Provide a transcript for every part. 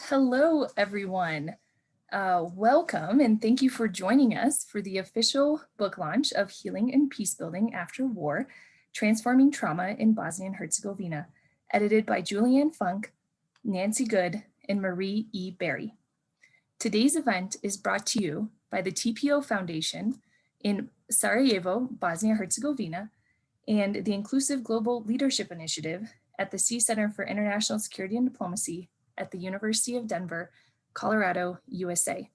Hello, everyone. Welcome and thank you for joining us for the official book launch of Healing and Peacebuilding After War, Transforming Trauma in Bosnia and Herzegovina, edited by Julianne Funk, Nancy Good, and Marie E. Berry. Today's event is brought to you by the TPO Foundation in Sarajevo, Bosnia-Herzegovina, and the Inclusive Global Leadership Initiative at the Cite Center for International Security and Diplomacy at the University of Denver, Colorado, USA.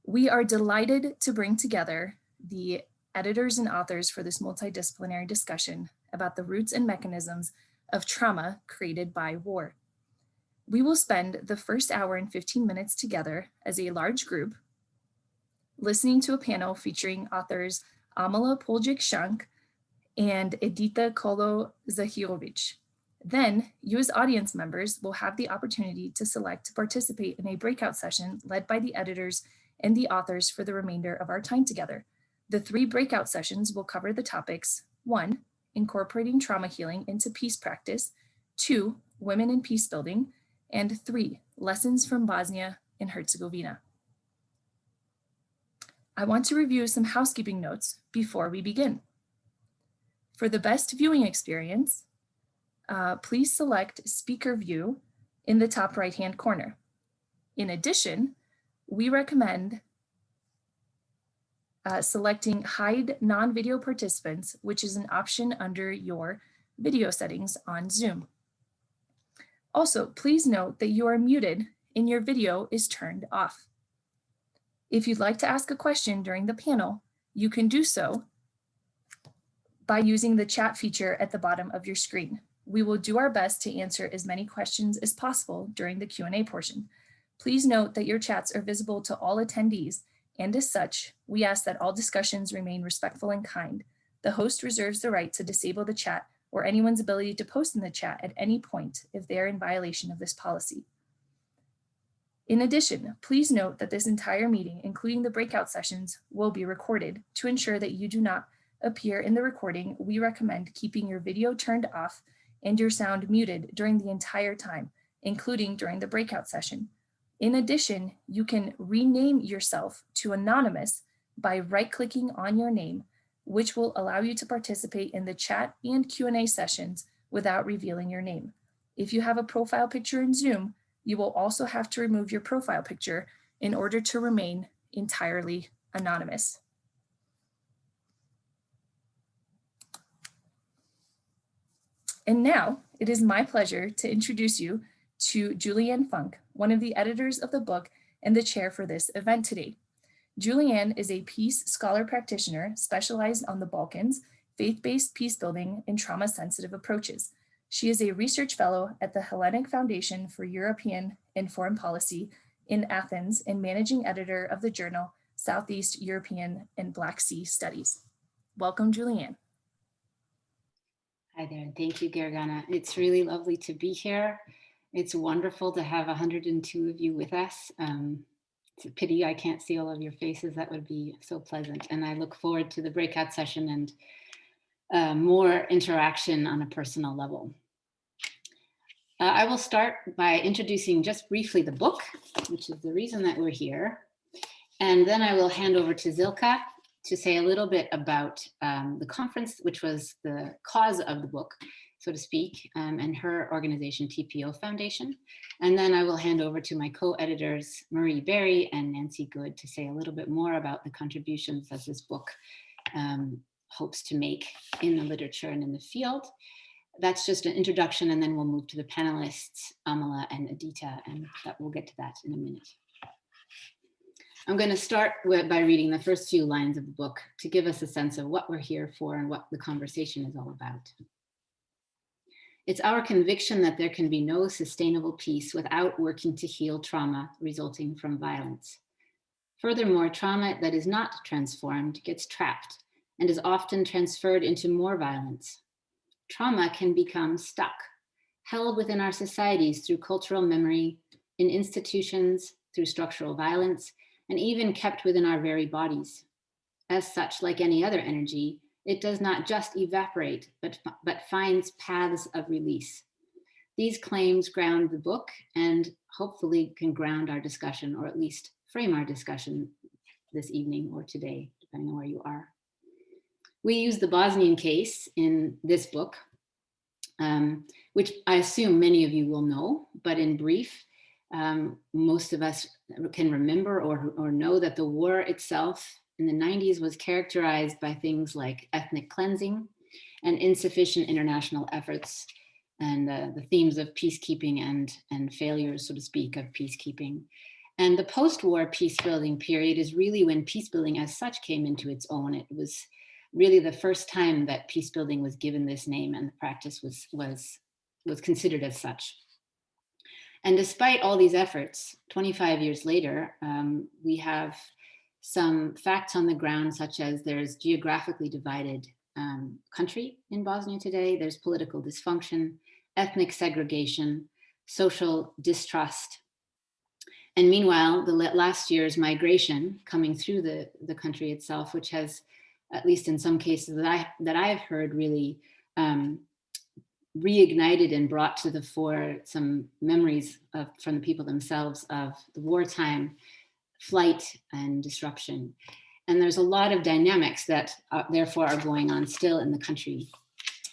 We are delighted to bring together the editors and authors for this multidisciplinary discussion about the roots and mechanisms of trauma created by war. We will spend the first hour and 15 minutes together as a large group, listening to a panel featuring authors Amela Puljek-Shank and Edita Colo Zahirovic. Then, you as audience members will have the opportunity to select to participate in a breakout session led by the editors and the authors for the remainder of our time together. The 3 breakout sessions will cover the topics: 1, incorporating trauma healing into peace practice; 2, women in peace building; and 3, lessons from Bosnia and Herzegovina. I want to review some housekeeping notes before we begin. For the best viewing experience, please select Speaker View in the top right-hand corner. In addition, we recommend selecting Hide Non-Video Participants, which is an option under your video settings on Zoom. Also, please note that you are muted and your video is turned off. If you'd like to ask a question during the panel, you can do so by using the chat feature at the bottom of your screen. We will do our best to answer as many questions as possible during the Q&A portion. Please note that your chats are visible to all attendees, and as such, we ask that all discussions remain respectful and kind. The host reserves the right to disable the chat or anyone's ability to post in the chat at any point if they are in violation of this policy. In addition, please note that this entire meeting, including the breakout sessions, will be recorded. To ensure that you do not appear in the recording, we recommend keeping your video turned off and your sound muted during the entire time, including during the breakout session. In addition, you can rename yourself to anonymous by right-clicking on your name, which will allow you to participate in the chat and Q&A sessions without revealing your name. If you have a profile picture in Zoom, you will also have to remove your profile picture in order to remain entirely anonymous. And now it is my pleasure to introduce you to Julianne Funk, one of the editors of the book and the chair for this event today. Julianne is a peace scholar practitioner specialized on the Balkans, faith-based peace building, and trauma-sensitive approaches. She is a research fellow at the Hellenic Foundation for European and Foreign Policy in Athens and managing editor of the journal Southeast European and Black Sea Studies. Welcome, Julianne. Hi there, thank you, Gergana. It's really lovely to be here. It's wonderful to have 102 of you with us. It's a pity I can't see all of your faces. That would be so pleasant. And I look forward to the breakout session and more interaction on a personal level. I will start by introducing just briefly the book, which is the reason that we're here. And then I will hand over to Zilka to say a little bit about the conference, which was the cause of the book, so to speak, and her organization, TPO Foundation. And then I will hand over to my co-editors, Marie Berry and Nancy Good, to say a little bit more about the contributions that this book hopes to make in the literature and in the field. That's just an introduction, and then we'll move to the panelists, Amela and Edita, and we'll get to that in a minute. I'm going to start by reading the first few lines of the book to give us a sense of what we're here for and what the conversation is all about. It's our conviction that there can be no sustainable peace without working to heal trauma resulting from violence. Furthermore, trauma that is not transformed gets trapped and is often transferred into more violence. Trauma can become stuck, held within our societies through cultural memory, in institutions, through structural violence, and even kept within our very bodies. As such, like any other energy, it does not just evaporate, but finds paths of release. These claims ground the book and hopefully can ground our discussion, or at least frame our discussion this evening or today, depending on where you are. We use the Bosnian case in this book, which I assume many of you will know, but in brief, most of us can remember or know that the war itself in the 90s was characterized by things like ethnic cleansing and insufficient international efforts, and the themes of peacekeeping and failures, so to speak, of peacekeeping. And the post-war peace-building period is really when peacebuilding as such came into its own. It was really the first time that peacebuilding was given this name, and the practice was considered as such. And despite all these efforts, 25 years later, we have some facts on the ground, such as there's geographically divided country in Bosnia today, there's political dysfunction, ethnic segregation, social distrust. And meanwhile, the last year's migration coming through the country itself, which has, at least in some cases that I've heard, really reignited and brought to the fore some memories from the people themselves of the wartime flight and disruption. And there's a lot of dynamics that therefore are going on still in the country.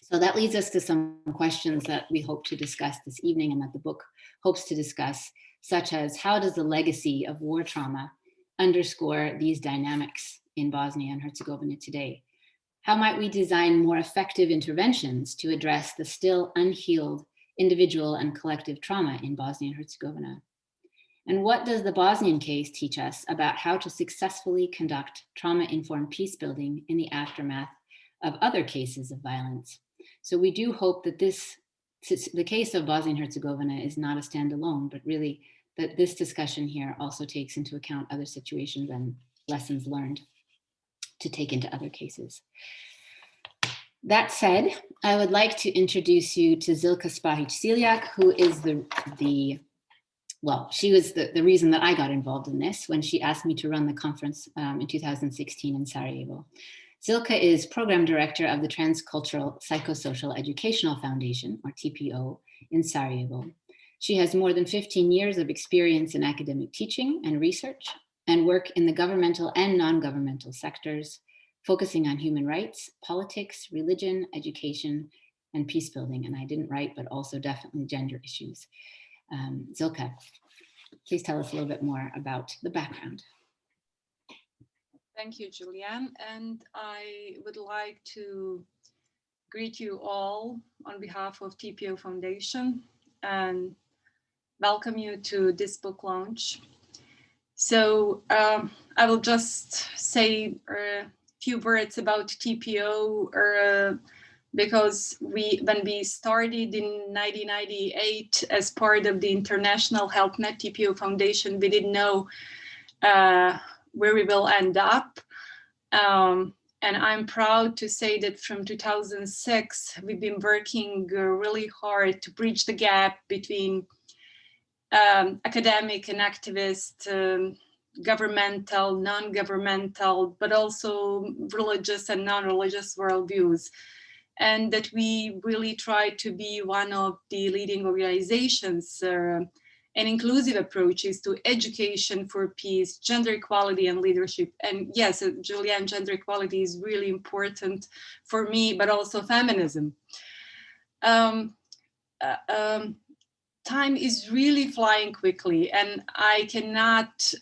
So that leads us to some questions that we hope to discuss this evening and that the book hopes to discuss, such as how does the legacy of war trauma underscore these dynamics in Bosnia and Herzegovina today? How might we design more effective interventions to address the still unhealed individual and collective trauma in Bosnia and Herzegovina? And what does the Bosnian case teach us about how to successfully conduct trauma-informed peacebuilding in the aftermath of other cases of violence? So we do hope that the case of Bosnia and Herzegovina is not a standalone, but really that this discussion here also takes into account other situations and lessons learned to take into other cases. That said, I would like to introduce you to Zilka Spahić-Ciljak, who is she was the reason that I got involved in this when she asked me to run the conference in 2016 in Sarajevo. Zilka is program director of the Transcultural Psychosocial Educational Foundation, or TPO, in Sarajevo. She has more than 15 years of experience in academic teaching and research and work in the governmental and non-governmental sectors, focusing on human rights, politics, religion, education, and peacebuilding. And I didn't write, but also definitely gender issues. Zilka, please tell us a little bit more about the background. Thank you, Julianne. And I would like to greet you all on behalf of TPO Foundation and welcome you to this book launch. So I will just say a few words about TPO because when we started in 1998 as part of the International Health Net TPO Foundation, we didn't know where we will end up. And I'm proud to say that from 2006, we've been working really hard to bridge the gap between academic and activist, governmental, non-governmental, but also religious and non-religious worldviews. And that we really try to be one of the leading organizations and inclusive approaches to education for peace, gender equality, and leadership. And yes, Julianne, gender equality is really important for me, but also feminism. Time is really flying quickly, and I cannot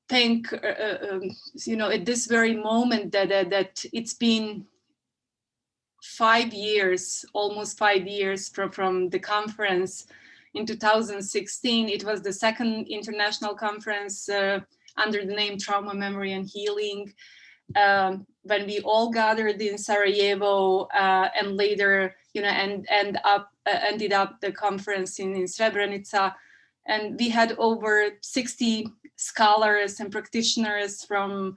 think, at this very moment that it's been 5 years, almost 5 years from the conference in 2016. It was the second international conference under the name Trauma, Memory, and Healing, when we all gathered in Sarajevo and later, ended up the conference in Srebrenica. And we had over 60 scholars and practitioners from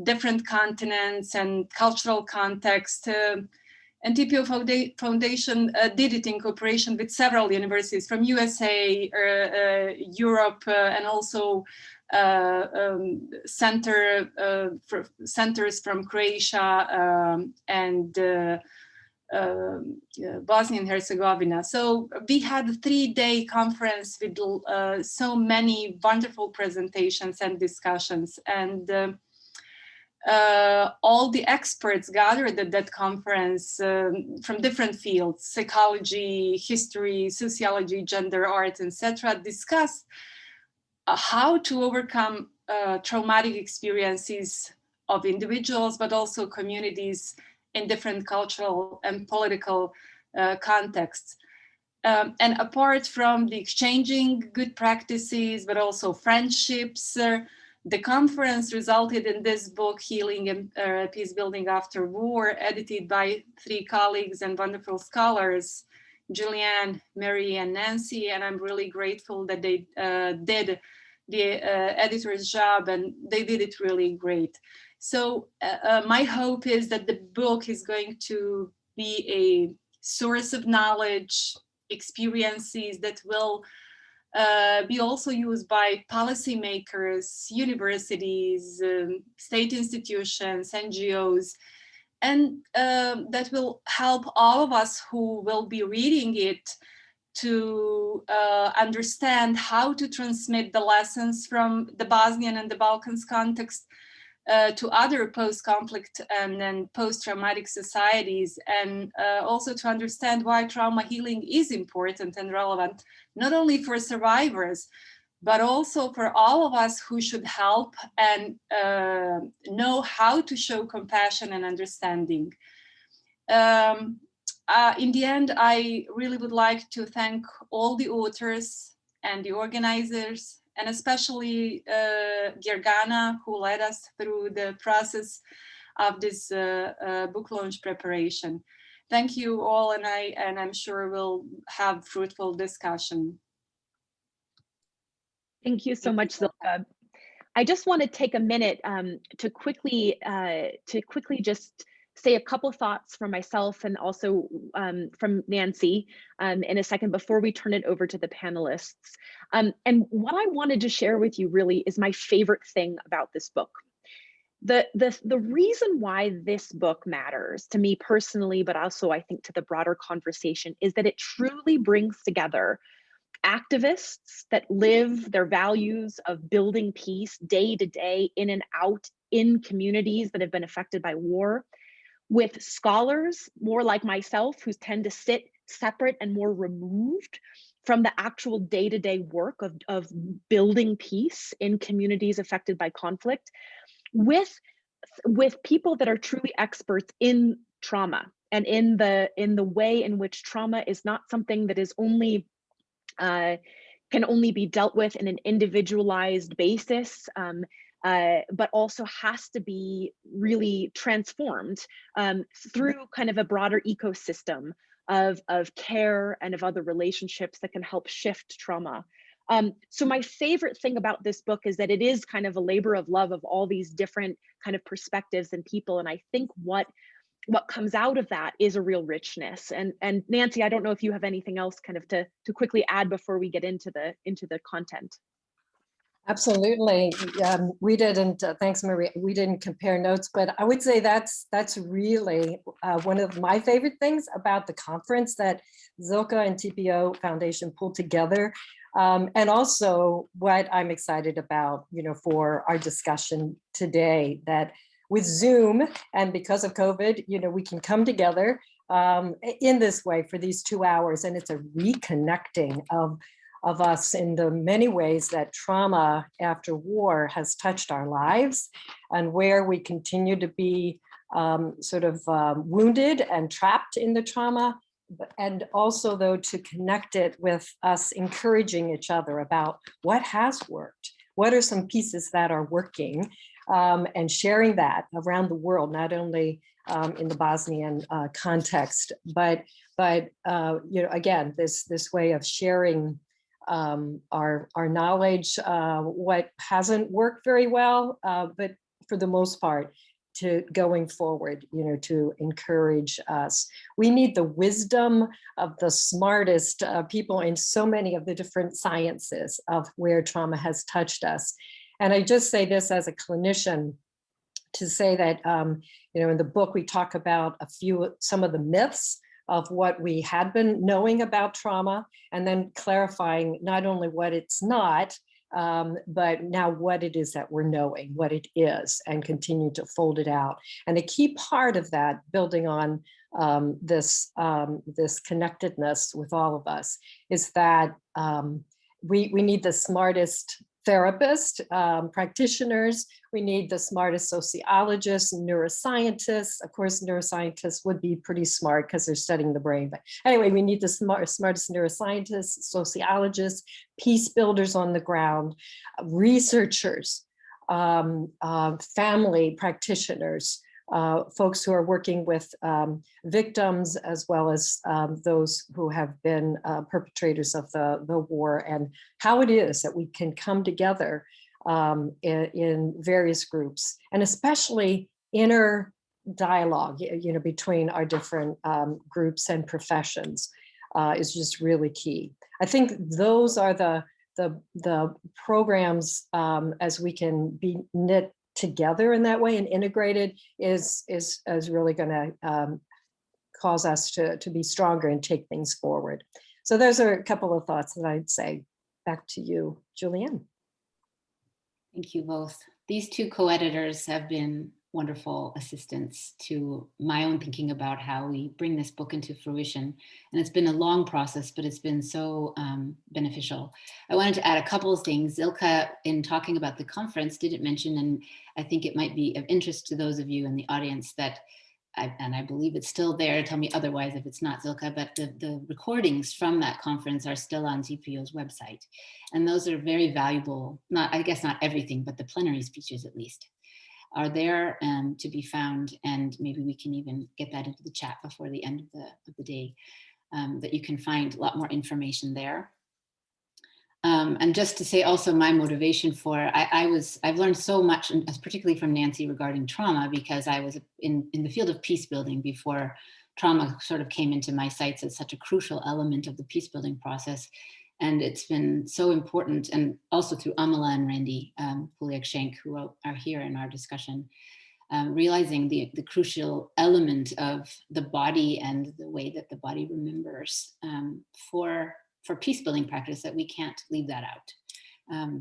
different continents and cultural contexts. And TPO Foundation did it in cooperation with several universities from USA, Europe, and also centers from Croatia and Bosnia and Herzegovina. So we had a 3-day conference with so many wonderful presentations and discussions, and all the experts gathered at that conference from different fields, psychology, history, sociology, gender, arts, etc., discussed how to overcome traumatic experiences of individuals, but also communities in different cultural and political contexts. And apart from the exchanging good practices, but also friendships, the conference resulted in this book, Healing and Peacebuilding After War, edited by 3 colleagues and wonderful scholars, Julianne, Mary, and Nancy. And I'm really grateful that they did the editor's job, and they did it really great. So my hope is that the book is going to be a source of knowledge, experiences that will be also used by policymakers, universities, state institutions, NGOs, and that will help all of us who will be reading it to understand how to transmit the lessons from the Bosnian and the Balkans context to other post-conflict and then post-traumatic societies, and also to understand why trauma healing is important and relevant, not only for survivors, but also for all of us who should help and know how to show compassion and understanding. In the end, I really would like to thank all the authors and the organizers, and especially Gergana, who led us through the process of this book launch preparation. Thank you all, and I'm sure we'll have fruitful discussion. Thank you so much, Zilka. I just want to take a minute to quickly just say a couple thoughts from myself and also from Nancy in a second before we turn it over to the panelists. And what I wanted to share with you really is my favorite thing about this book. The reason why this book matters to me personally, but also I think to the broader conversation, is that it truly brings together activists that live their values of building peace day to day in and out in communities that have been affected by war, with scholars more like myself who tend to sit separate and more removed from the actual day-to-day work of building peace in communities affected by conflict, with people that are truly experts in trauma and in the way in which trauma is not something that is only can only be dealt with in an individualized basis, but also has to be really transformed through kind of a broader ecosystem of care and of other relationships that can help shift trauma. So my favorite thing about this book is that it is kind of a labor of love of all these different kind of perspectives and people. And I think what comes out of that is a real richness. And Nancy, I don't know if you have anything else kind of to quickly add before we get into the content. Absolutely. We didn't, thanks Maria, we didn't compare notes, but I would say that's really one of my favorite things about the conference that Zilka and TPO Foundation pulled together. And also what I'm excited about, for our discussion today, that with Zoom and because of COVID, we can come together in this way for these 2 hours, and it's a reconnecting of us in the many ways that trauma after war has touched our lives, and where we continue to be wounded and trapped in the trauma, and also though to connect it with us encouraging each other about what has worked, what are some pieces that are working, and sharing that around the world, not only in the Bosnian context, but again, this way of sharing our knowledge, what hasn't worked very well, but for the most part, to going forward, to encourage us. We need the wisdom of the smartest people in so many of the different sciences of where trauma has touched us. And I just say this as a clinician, to say that, in the book, we talk about some of the myths of what we had been knowing about trauma, and then clarifying not only what it's not, but now what it is that we're knowing, what it is, and continue to fold it out. And a key part of that, building on this connectedness with all of us, is that we need the smartest therapists, practitioners. We need the smartest sociologists, neuroscientists. Of course, neuroscientists would be pretty smart because they're studying the brain. But anyway, we need the smartest neuroscientists, sociologists, peace builders on the ground, researchers, family practitioners, folks who are working with victims, as well as those who have been perpetrators of the war, and how it is that we can come together in various groups, and especially inner dialogue, between our different groups and professions is just really key. I think those are the programs as we can be knit together in that way and integrated is really going to cause us to be stronger and take things forward. So those are a couple of thoughts that I'd say. Back to you, Julianne. Thank you both. These two co-editors have been wonderful assistants to my own thinking about how we bring this book into fruition. And it's been a long process, but it's been so beneficial. I wanted to add a couple of things. Zilka, in talking about the conference, didn't mention, and I think it might be of interest to those of you in the audience that, and I believe it's still there, tell me otherwise if it's not, Zilka, but the recordings from that conference are still on TPO's website. And those are very valuable, I guess not everything, but the plenary speeches at least are there to be found, and maybe we can even get that into the chat before the end of the day, that you can find a lot more information there. And just to say also my motivation for, I've learned so much, particularly from Nancy regarding trauma, because I was in the field of peace building before trauma sort of came into my sights as such a crucial element of the peace building process. And it's been so important, and also through Amela and Randy Puljek-Shank, who are here in our discussion, realizing the crucial element of the body and the way that the body remembers for peace building practice, that we can't leave that out.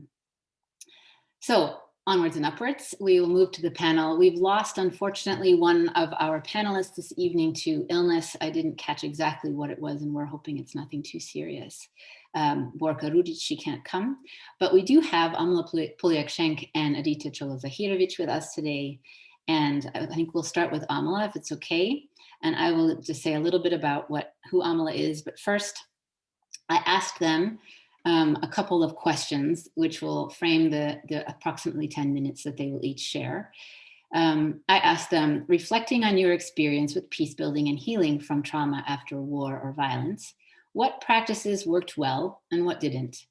So onwards and upwards, we will move to the panel. We've lost, unfortunately, one of our panelists this evening to illness. I didn't catch exactly what it was, and we're hoping it's nothing too serious. Borka Radic, she can't come, but we do have Amela Puljek-Shank and Edita Zahirovic with us today. And I think we'll start with Amela, if it's okay. And I will just say a little bit about who Amela is. But first, I asked them a couple of questions, which will frame the approximately 10 minutes that they will each share. I asked them, reflecting on your experience with peace building and healing from trauma after war or violence, what practices worked well and what didn't?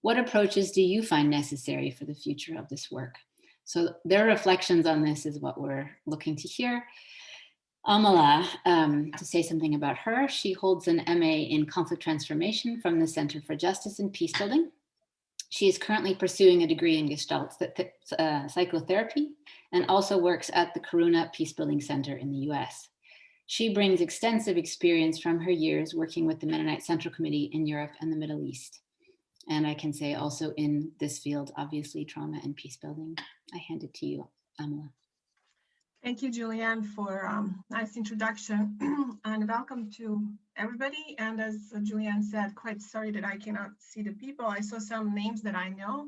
What approaches do you find necessary for the future of this work? So their reflections on this is what we're looking to hear. Amela, to say something about her, she holds an MA in conflict transformation from the Center for Justice and Peacebuilding. She is currently pursuing a degree in Gestalt psychotherapy and also works at the Karuna Peacebuilding Center in the US. She brings extensive experience from her years working with the Mennonite Central Committee in Europe and the Middle East. And I can say also in this field, obviously, trauma and peacebuilding. I hand it to you, Amela. Thank you, Julianne, for nice introduction and welcome to everybody. And as Julianne said, quite sorry that I cannot see the people. I saw some names that I know,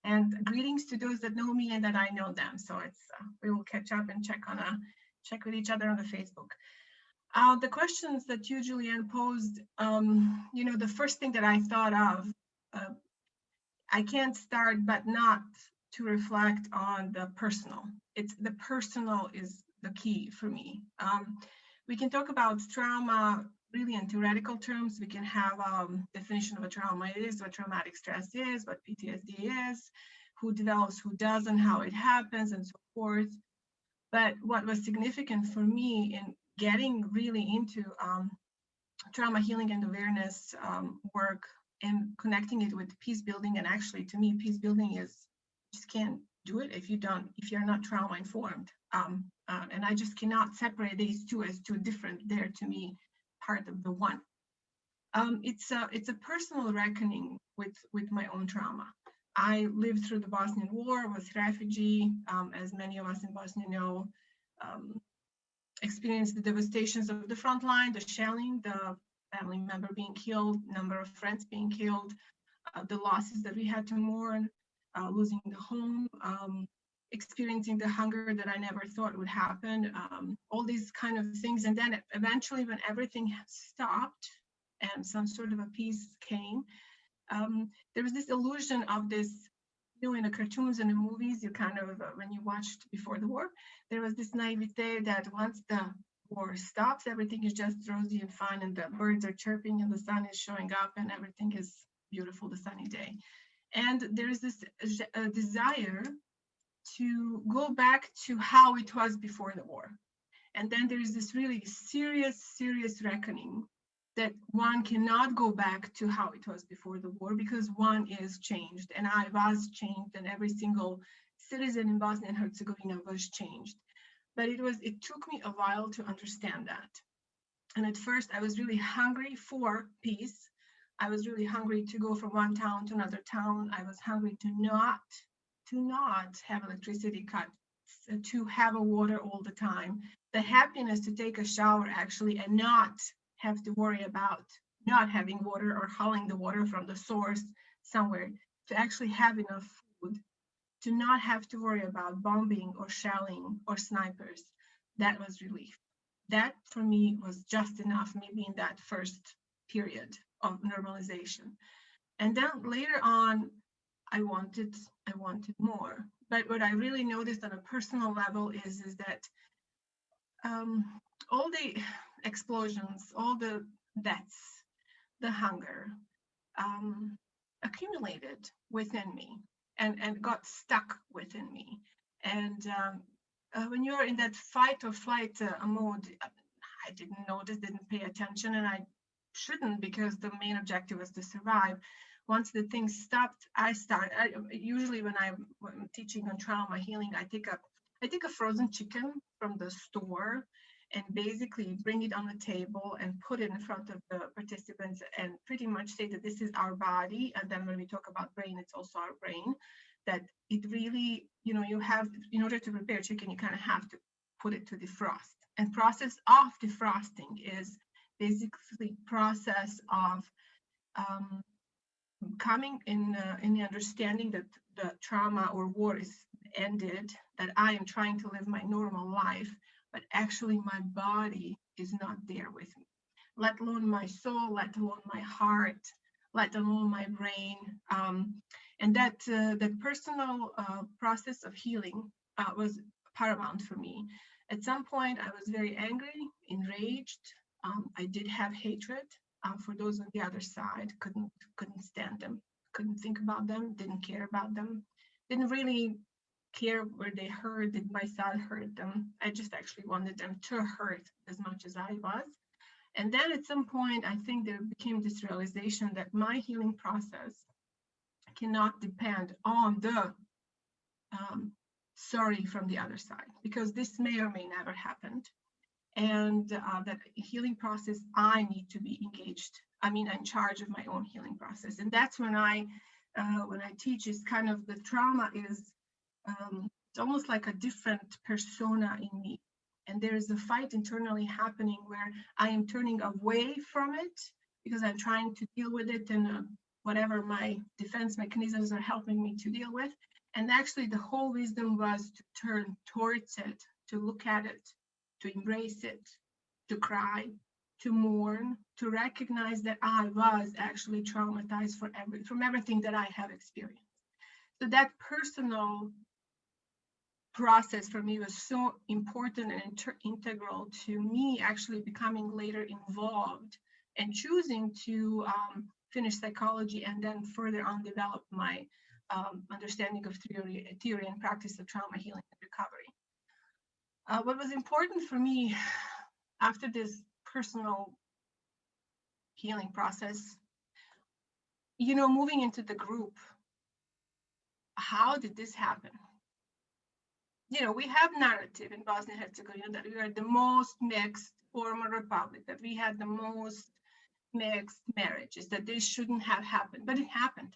and greetings to those that know me and that I know them. So it's we will catch up and check with each other on the Facebook. The questions that you, Julianne, posed, the first thing that I thought of, I can't start but not to reflect on the personal. It's the personal is the key for me. We can talk about trauma really in theoretical terms. We can have a definition of what trauma is, what traumatic stress is, what PTSD is, who develops, who doesn't, how it happens, and so forth. But what was significant for me in getting really into trauma healing and awareness work and connecting it with peace building, and actually to me, peace building is, just can't do it if you're not trauma informed. And I just cannot separate these two as two different. They're to me part of the one. It's a personal reckoning with my own trauma. I lived through the Bosnian War, was a refugee, as many of us in Bosnia know, experienced the devastations of the front line, the shelling, the family member being killed, number of friends being killed, the losses that we had to mourn, losing the home, experiencing the hunger that I never thought would happen, all these kind of things. And then eventually when everything stopped and some sort of a peace came, there was this illusion of this, you know, in the cartoons and the movies, you kind of, when you watched before the war, there was this naivete that once the war stops, everything is just rosy and fine, and the birds are chirping and the sun is showing up and everything is beautiful, the sunny day. And there's this desire to go back to how it was before the war. And then there's this really serious reckoning that one cannot go back to how it was before the war because one is changed, and I was changed, and every single citizen in Bosnia and Herzegovina was changed. But it took me a while to understand that. And at first I was really hungry for peace. I was really hungry to go from one town to another town. I was hungry to not have electricity cut, to have a water all the time. The happiness to take a shower actually and not have to worry about not having water or hauling the water from the source somewhere, to actually have enough food, to not have to worry about bombing or shelling or snipers. That was relief. That for me was just enough, maybe in that first period of normalization. And then later on, I wanted more. But what I really noticed on a personal level is that all the explosions, all the deaths, the hunger accumulated within me and got stuck within me. And when you're in that fight or flight mode, I didn't notice, didn't pay attention, and I shouldn't, because the main objective was to survive. Once the thing stopped, usually when I'm teaching on trauma healing, I take a frozen chicken from the store and basically bring it on the table and put it in front of the participants and pretty much say that this is our body. And then when we talk about brain, it's also our brain. That it really, you know, you have, in order to prepare chicken, you kind of have to put it to defrost. And process of defrosting is basically process of coming in the understanding that the trauma or war is ended, that I am trying to live my normal life, but actually my body is not there with me, let alone my soul, let alone my heart, let alone my brain. And that personal process of healing was paramount for me. At some point, I was very angry, enraged. I did have hatred for those on the other side. Couldn't stand them, couldn't think about them, didn't care about them, didn't really care where they hurt. Did my son hurt them? I just actually wanted them to hurt as much as I was. And then at some point, I think there became this realization that my healing process cannot depend on the sorry from the other side, because this may or may never happen. And that healing process, I need to be engaged. I mean, I'm in charge of my own healing process. And that's when I teach, is kind of the trauma is, it's almost like a different persona in me. And there is a fight internally happening where I am turning away from it because I'm trying to deal with it, and whatever my defense mechanisms are helping me to deal with. And actually the whole wisdom was to turn towards it, to look at it, to embrace it, to cry, to mourn, to recognize that I was actually traumatized from everything that I have experienced. So that personal process for me was so important and integral to me actually becoming later involved and choosing to finish psychology and then further on develop my understanding of theory and practice of trauma healing and recovery. What was important for me after this personal healing process, you know, moving into the group, how did this happen? you know, we have narrative in Bosnia and Herzegovina that we are the most mixed former republic, that we had the most mixed marriages, that this shouldn't have happened, but it happened.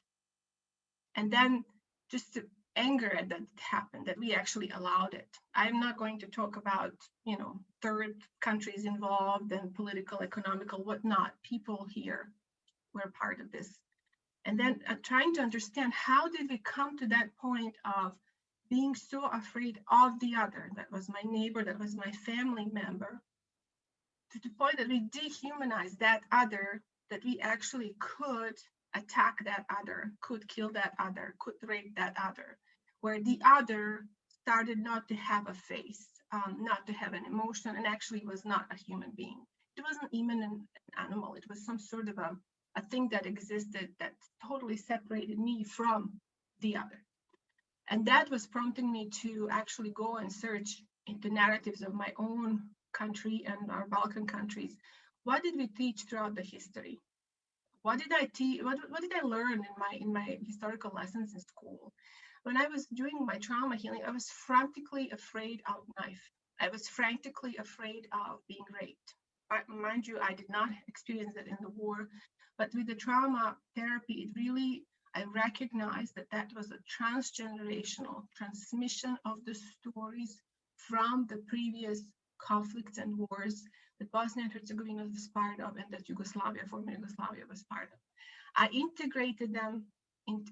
And then just the anger at that it happened, that we actually allowed it. I'm not going to talk about, you know, third countries involved and political, economical, whatnot. People here were part of this. And then trying to understand, how did we come to that point of being so afraid of the other, that was my neighbor, that was my family member, to the point that we dehumanized that other, that we actually could attack that other, could kill that other, could rape that other, where the other started not to have a face, not to have an emotion, and actually was not a human being. It wasn't even an animal. It was some sort of a thing that existed that totally separated me from the other. And that was prompting me to actually go and search into narratives of my own country and our Balkan countries. What did we teach throughout the history? What did I teach? What did I learn in my historical lessons in school? When I was doing my trauma healing, I was frantically afraid of knife. I was frantically afraid of being raped. Mind you, I did not experience that in the war, but with the trauma therapy, it really, I recognized that that was a transgenerational transmission of the stories from the previous conflicts and wars that Bosnia and Herzegovina was part of, and that Yugoslavia, former Yugoslavia, was part of. I integrated them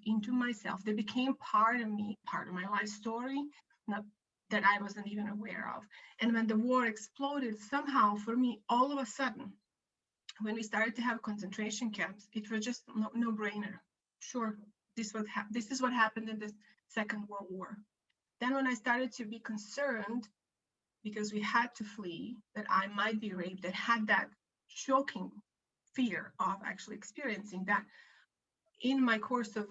into myself. They became part of me, part of my life story, not that I wasn't even aware of. And when the war exploded, somehow for me, all of a sudden, when we started to have concentration camps, it was just no brainer. Sure, this is what happened in the Second World War. Then when I started to be concerned, because we had to flee, that I might be raped, that had that shocking fear of actually experiencing that. In my course of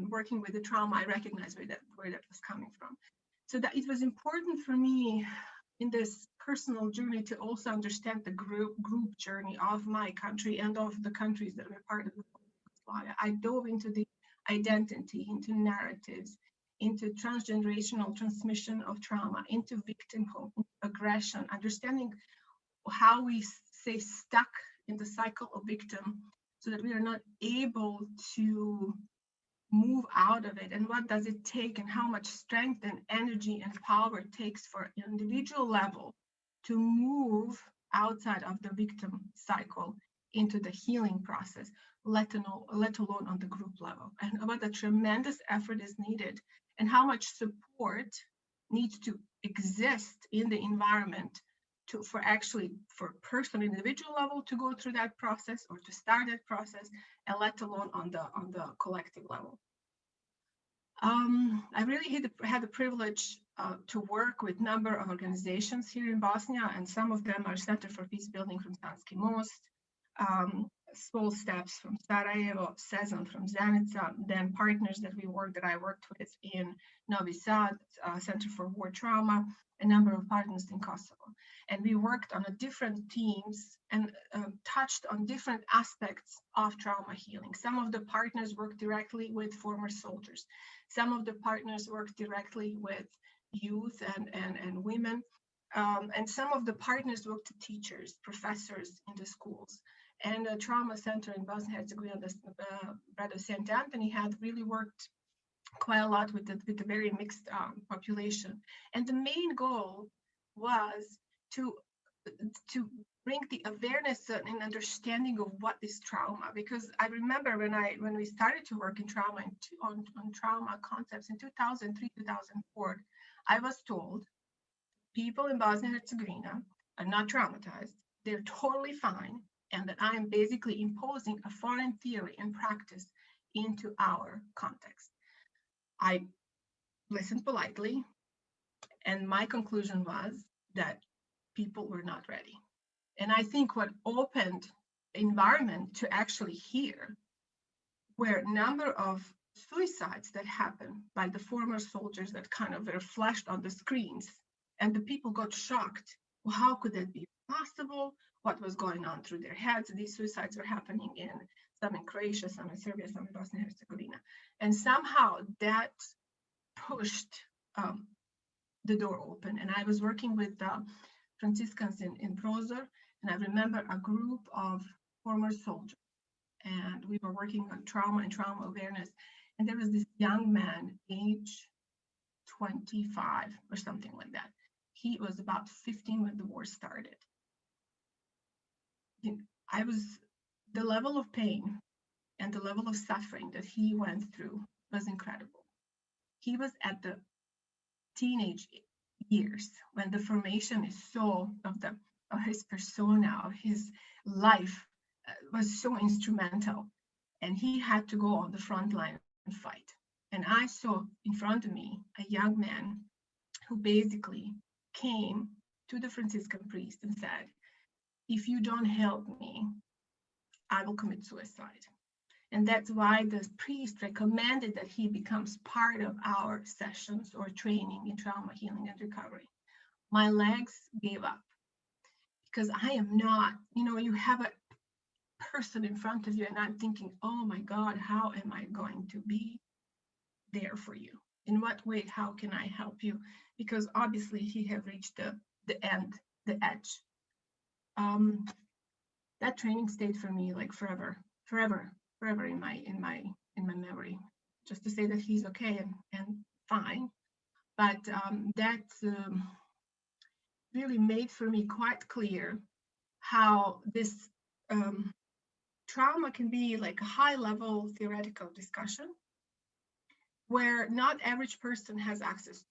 working with the trauma, I recognized where that was coming from. So that it was important for me in this personal journey to also understand the group journey of my country and of the countries that were part of the Yugoslavia. I dove into the identity, into narratives, into transgenerational transmission of trauma, into victimhood, aggression, understanding how we stay stuck in the cycle of victim so that we are not able to move out of it, and what does it take, and how much strength and energy and power it takes for an individual level to move outside of the victim cycle into the healing process, let alone on the group level, and what the tremendous effort is needed, and how much support needs to exist in the environment for personal individual level to go through that process or to start that process, and let alone on the collective level. I really had the privilege to work with a number of organizations here in Bosnia, and some of them are Center for Peacebuilding from Sanski Most, Small Steps from Sarajevo, Sezon from Zenica, then partners that I worked with in Novi Sad, Center for War Trauma, a number of partners in Kosovo. And we worked on different teams and touched on different aspects of trauma healing. Some of the partners worked directly with former soldiers. Some of the partners worked directly with youth and women. And some of the partners worked with teachers, professors in the schools. And a trauma center in Bosnia and Herzegovina, Brado St. Anthony, had really worked quite a lot with the very mixed population. And the main goal was to bring the awareness and understanding of what is trauma. Because I remember when we started to work in trauma on trauma concepts in 2003, 2004, I was told people in Bosnia and Herzegovina are not traumatized. They're totally fine. And that I am basically imposing a foreign theory and practice into our context. I listened politely, and my conclusion was that people were not ready. And I think what opened environment to actually hear were a number of suicides that happened by the former soldiers that kind of were flashed on the screens, and the people got shocked. Well, how could that be possible? What was going on through their heads? These suicides were happening some in Croatia, some in Serbia, some in Bosnia and Herzegovina. And somehow that pushed the door open. And I was working with Franciscans in Prozor, and I remember a group of former soldiers, and we were working on trauma and trauma awareness. And there was this young man, age 25 or something like that. He was about 15 when the war started. The level of pain and the level of suffering that he went through was incredible. He was at the teenage years when the formation is so of his persona, of his life was so instrumental, and he had to go on the front line and fight. And I saw in front of me a young man who basically came to the Franciscan priest and said, if you don't help me, I will commit suicide. And that's why the priest recommended that he becomes part of our sessions or training in trauma healing and recovery. My legs gave up because I am not, you have a person in front of you and I'm thinking, oh my God, how am I going to be there for you? In what way, how can I help you? Because obviously he had reached the end, the edge. That training stayed for me like forever in my memory. Just to say that he's okay and fine, but that really made for me quite clear how this trauma can be like a high-level theoretical discussion where not average person has access.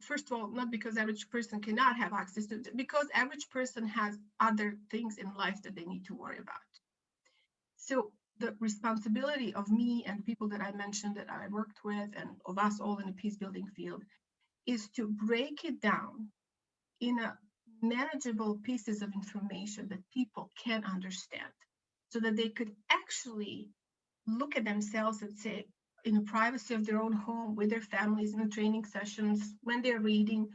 First of all, not because average person cannot have access to, because average person has other things in life that they need to worry about. So the responsibility of me and people that I mentioned that I worked with and of us all in the peace building field is to break it down in a manageable pieces of information that people can understand so that they could actually look at themselves and say, in the privacy of their own home, with their families, in the training sessions, when they're reading,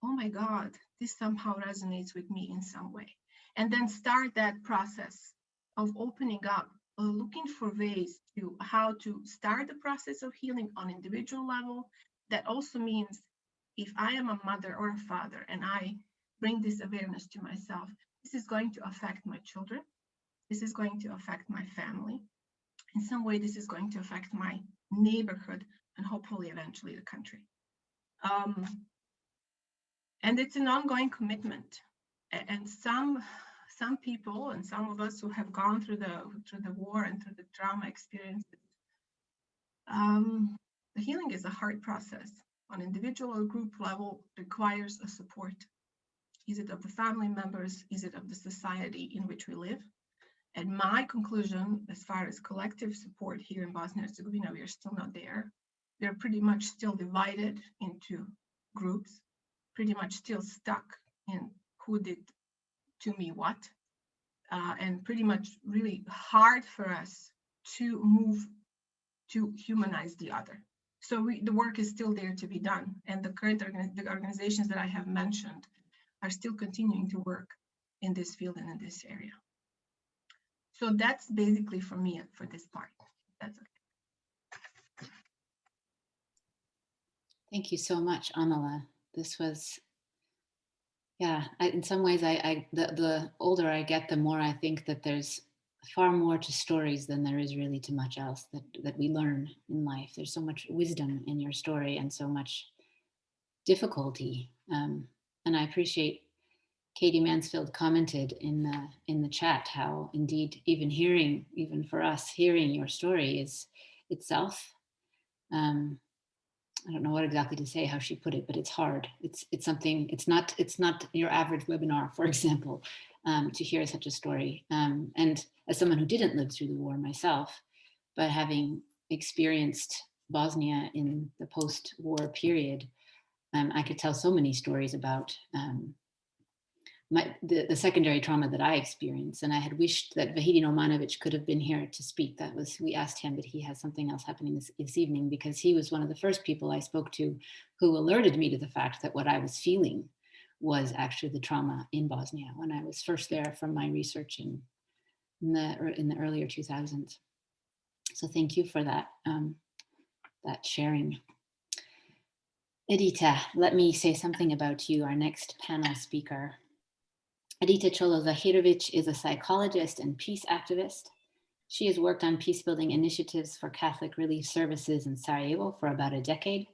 oh my God, this somehow resonates with me in some way. And then start that process of opening up, looking for ways to how to start the process of healing on individual level. That also means if I am a mother or a father and I bring this awareness to myself, this is going to affect my children. This is going to affect my family. In some way, this is going to affect my neighborhood and hopefully eventually the country. And it's an ongoing commitment. And some people and some of us who have gone through the war and through the trauma experiences, the healing is a hard process. On individual or group level, requires a support. Is it of the family members? Is it of the society in which we live? And my conclusion, as far as collective support here in Bosnia and Herzegovina, we are still not there. We are pretty much still divided into groups, pretty much still stuck in who did to me what, and pretty much really hard for us to move to humanize the other. So the work is still there to be done. And the current the organizations that I have mentioned are still continuing to work in this field and in this area. So that's basically for me for this part. That's okay. Thank you so much, Amela. This was, yeah, in some ways, the older I get, the more I think that there's far more to stories than there is really to much else that we learn in life. There's so much wisdom in your story and so much difficulty. And I appreciate Katie Mansfield commented in the chat how indeed even for us, hearing your story is itself, I don't know what exactly to say, how she put it, but it's hard. It's something, it's not your average webinar, for example, to hear such a story. And as someone who didn't live through the war myself, but having experienced Bosnia in the post-war period, I could tell so many stories about the secondary trauma that I experienced. And I had wished that Vahidin Omanovic could have been here to speak. We asked him, but he has something else happening this evening, because he was one of the first people I spoke to who alerted me to the fact that what I was feeling was actually the trauma in Bosnia when I was first there from my research in the earlier 2000s. So thank you for that, that sharing. Edita, let me say something about you, our next panel speaker. Edita Zahirovic is a psychologist and peace activist. She has worked on peacebuilding initiatives for Catholic Relief Services in Sarajevo for about a decade,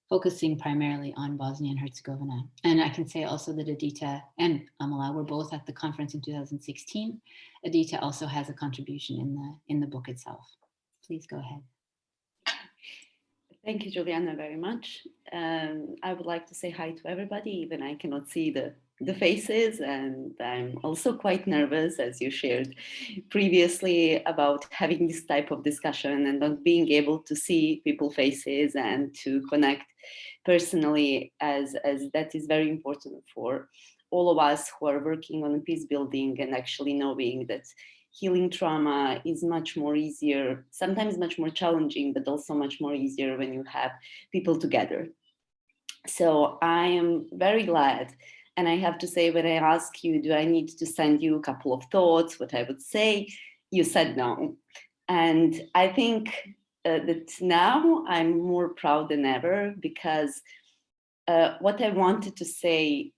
focusing primarily on Bosnia and Herzegovina. And I can say also that Edita and Amela were both at the conference in 2016. Edita also has a contribution in the book itself. Please go ahead. Thank you, Juliana, very much. I would like to say hi to everybody, even I cannot see the faces, and I'm also quite nervous, as you shared previously, about having this type of discussion and not being able to see people's faces and to connect personally, as that is very important for all of us who are working on peace building, and actually knowing that healing trauma is much more easier, sometimes much more challenging, but also much more easier when you have people together. So I am very glad. And I have to say, when I ask you, do I need to send you a couple of thoughts, what I would say, you said no. And I think that now I'm more proud than ever, because what I wanted to say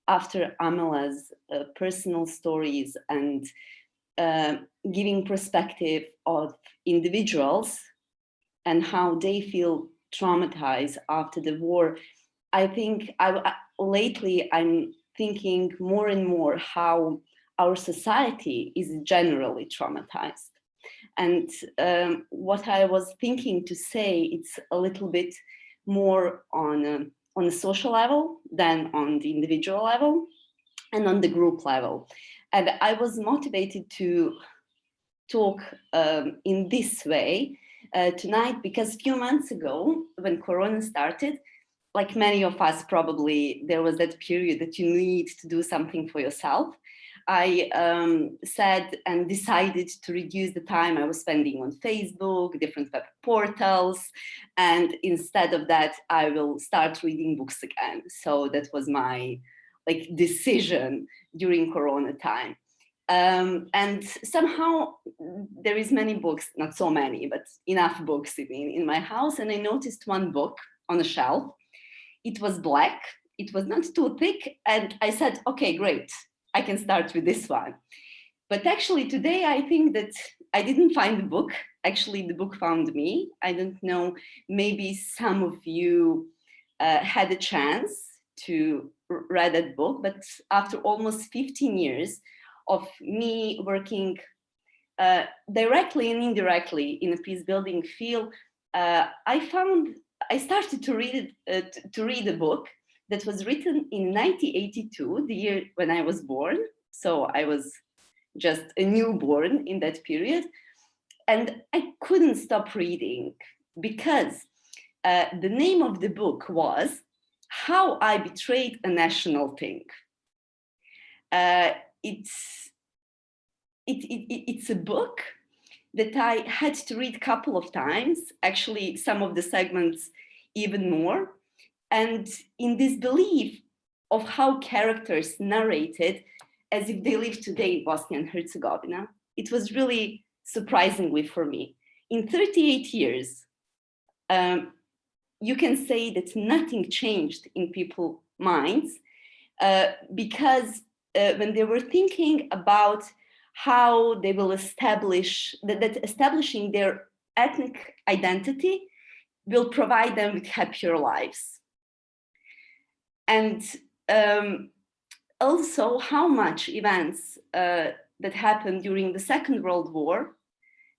after Amela's personal stories and giving perspective of individuals and how they feel traumatized after the war, I think lately I'm thinking more and more how our society is generally traumatized. And what I was thinking to say, it's a little bit more on a social level than on the individual level and on the group level. And I was motivated to talk in this way tonight, because a few months ago, when Corona started, like many of us probably, there was that period that you need to do something for yourself. I said and decided to reduce the time I was spending on Facebook, different web portals, and instead of that, I will start reading books again. So that was my decision during Corona time. And somehow there is many books, not so many, but enough books in my house. And I noticed one book on a shelf. It was black, it was not too thick. And I said, okay, great, I can start with this one. But actually today, I think that I didn't find the book. Actually, the book found me. I don't know, maybe some of you had a chance to read that book, but after almost 15 years of me working directly and indirectly in a peace building field, I started to read a book that was written in 1982, the year when I was born. So I was just a newborn in that period. And I couldn't stop reading, because the name of the book was How I Betrayed a National Thing. It's a book that I had to read a couple of times, actually some of the segments even more. And in this belief of how characters narrated as if they lived today in Bosnia and Herzegovina, it was really surprisingly for me. In 38 years, you can say that nothing changed in people's minds, because when they were thinking about how they will establish, that establishing their ethnic identity will provide them with happier lives. And also how much events that happened during the Second World War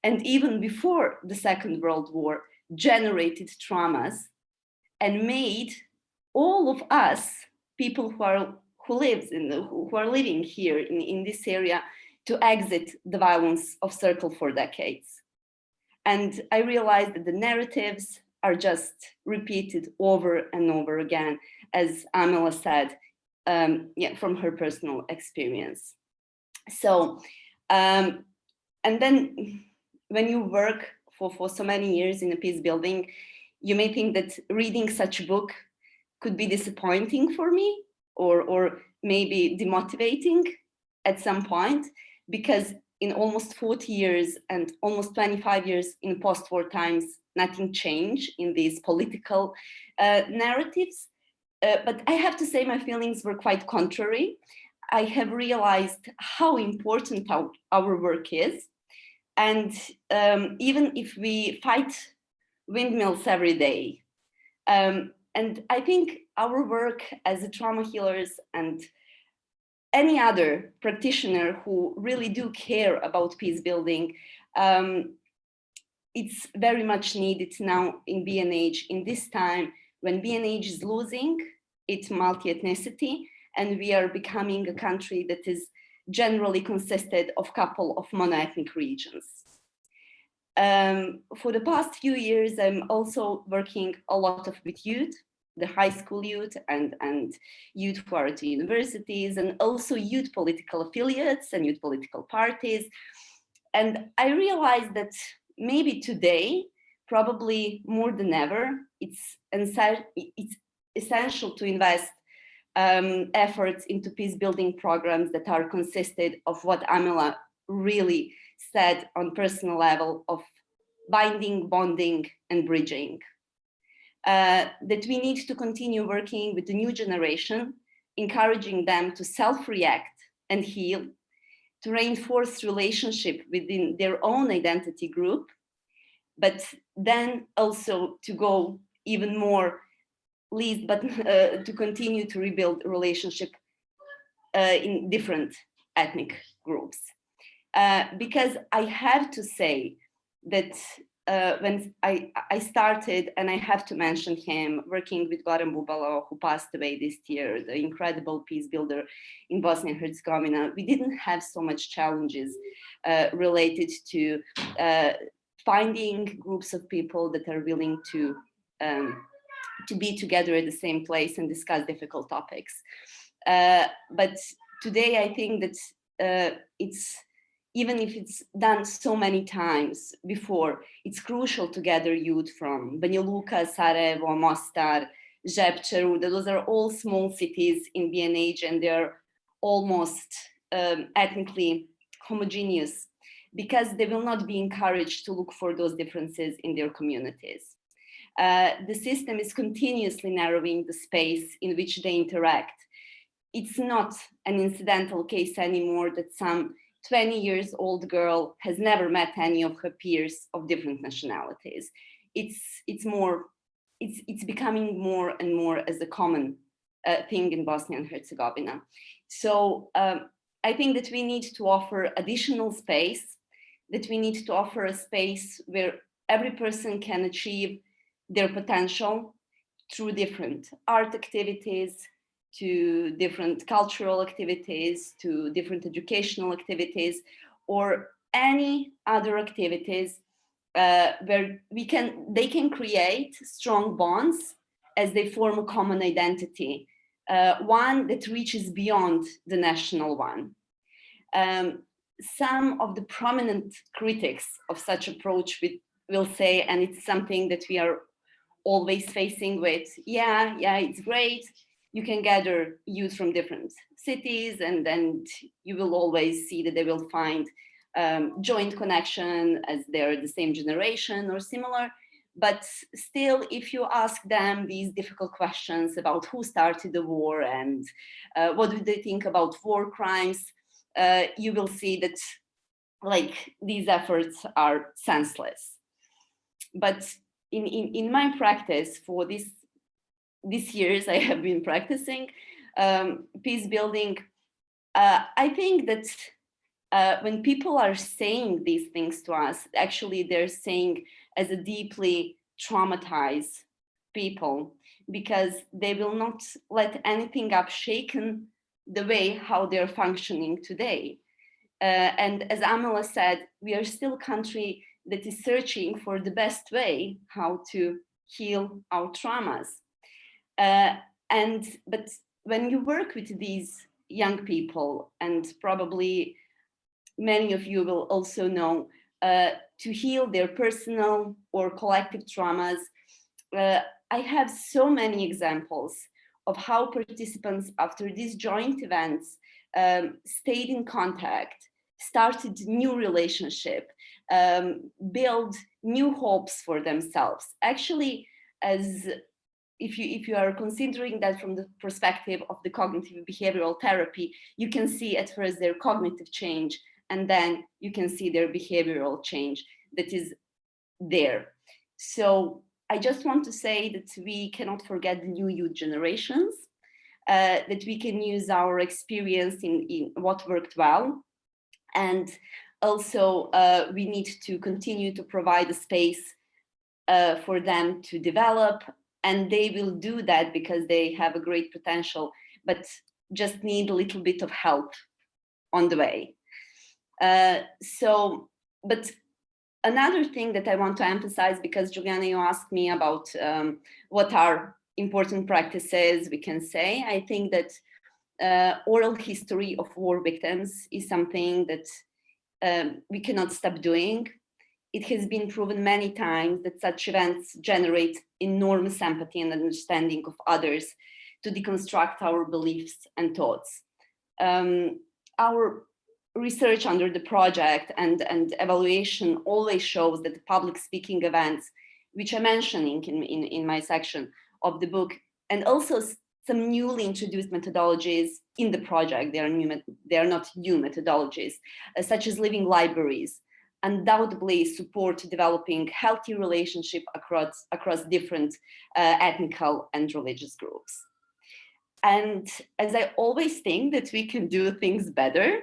and even before the Second World War generated traumas and made all of us, people who are living here in this area, to exit the violence of circle for decades. And I realized that the narratives are just repeated over and over again, as Amela said, from her personal experience. So, and then when you work for so many years in a peace building, you may think that reading such a book could be disappointing for me, or maybe demotivating at some point, because in almost 40 years and almost 25 years in post-war times, nothing changed in these political narratives. But I have to say my feelings were quite contrary. I have realized how important our work is. And even if we fight windmills every day, and I think our work as a trauma healers and any other practitioner who really do care about peace building, it's very much needed now in B&H, in this time when B&H is losing its multi-ethnicity, and we are becoming a country that is generally consisted of a couple of monoethnic regions. For the past few years, I'm also working a lot with youth, the high school youth and youth who are at the universities, and also youth political affiliates and youth political parties. And I realized that maybe today, probably more than ever, it's essential to invest efforts into peace building programs that are consisted of what Amela really said on personal level of binding, bonding, and bridging. That we need to continue working with the new generation, encouraging them to self-react and heal, to reinforce relationship within their own identity group, but then also to go even more least, but to continue to rebuild relationship in different ethnic groups. Because I have to say that when I started, and I have to mention him, working with Goran Bubalo, who passed away this year, the incredible peace builder in Bosnia and Herzegovina, we didn't have so much challenges related to finding groups of people that are willing to be together at the same place and discuss difficult topics. But today I think that it's, even if it's done so many times before, it's crucial to gather youth from Banja Luka, Sarajevo, Mostar, Sié Chéou-Kang Center. Those are all small cities in B&H, and they're almost ethnically homogeneous because they will not be encouraged to look for those differences in their communities. The system is continuously narrowing the space in which they interact. It's not an incidental case anymore that some 20-year-old girl has never met any of her peers of different nationalities. It's becoming more and more as a common thing in Bosnia and Herzegovina. So I think that we need to offer additional space, that we need to offer a space where every person can achieve their potential through different art activities, to different cultural activities, to different educational activities, or any other activities where they can create strong bonds as they form a common identity, one that reaches beyond the national one. Some of the prominent critics of such approach will say, and it's something that we are always facing with, yeah, it's great. You can gather youth from different cities, and then you will always see that they will find joint connection as they're the same generation or similar. But still, if you ask them these difficult questions about who started the war and what do they think about war crimes, you will see that these efforts are senseless. But in my practice for these years I have been practicing peace building, I think that when people are saying these things to us, actually they're saying as a deeply traumatized people, because they will not let anything upshaken the way how they're functioning today. And as Amela said, we are still a country that is searching for the best way how to heal our traumas. But when you work with these young people, and probably many of you will also know, to heal their personal or collective traumas, I have so many examples of how participants after these joint events stayed in contact, started new relationship, build new hopes for themselves. Actually, as if you are considering that from the perspective of the cognitive behavioral therapy, you can see at first their cognitive change, and then you can see their behavioral change that is there. So I just want to say that we cannot forget the new youth generations, that we can use our experience in what worked well. And also we need to continue to provide a space for them to develop. And they will do that because they have a great potential, but just need a little bit of help on the way. But another thing that I want to emphasize, because Juliana, you asked me about what are important practices we can say. I think that oral history of war victims is something that we cannot stop doing. It has been proven many times that such events generate enormous empathy and understanding of others to deconstruct our beliefs and thoughts. Our research under the project and evaluation always shows that the public speaking events, which I'm mentioning in my section of the book, and also some newly introduced methodologies in the project, they are not new methodologies, such as living libraries, undoubtedly support developing healthy relationship across different ethnical and religious groups. And as I always think that we can do things better,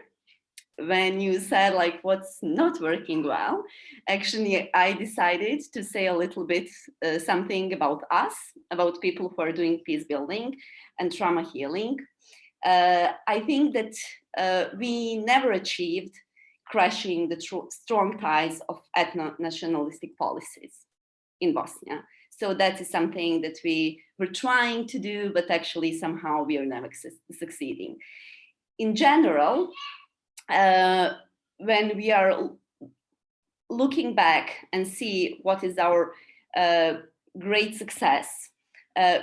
when you said like what's not working well, actually I decided to say a little bit something about us, about people who are doing peace building and trauma healing. I think that we never achieved crashing the strong ties of ethno-nationalistic policies in Bosnia. So that is something that we were trying to do, but actually somehow we are never succeeding. In general, when we are looking back and see what is our great success,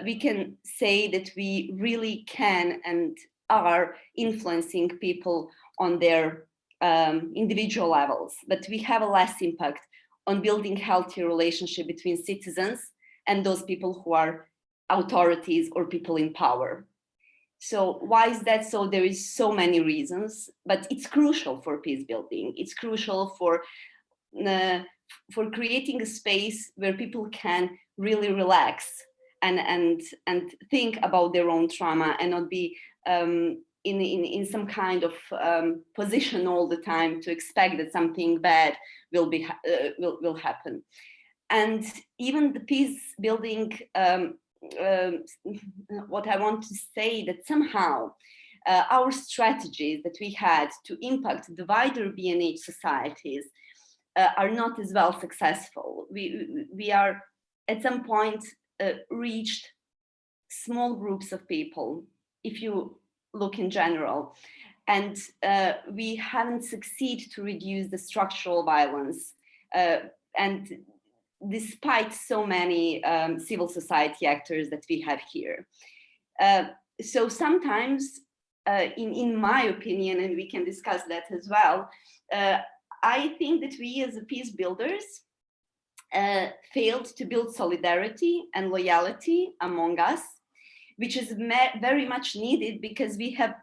we can say that we really can and are influencing people on their individual levels, but we have a less impact on building healthy relationship between citizens and those people who are authorities or people in power. So why is that so? There is so many reasons, but it's crucial for peace building. It's crucial for creating a space where people can really relax and think about their own trauma and not be in some kind of position all the time to expect that something bad will happen. And even the peace building, what I want to say that somehow our strategies that we had to impact the wider BNH societies are not as well successful. We are at some point reached small groups of people, if you look in general, and we haven't succeeded to reduce the structural violence, and despite so many civil society actors that we have here. So sometimes, in my opinion, and we can discuss that as well, I think that we as peace builders failed to build solidarity and loyalty among us, which is very much needed because we have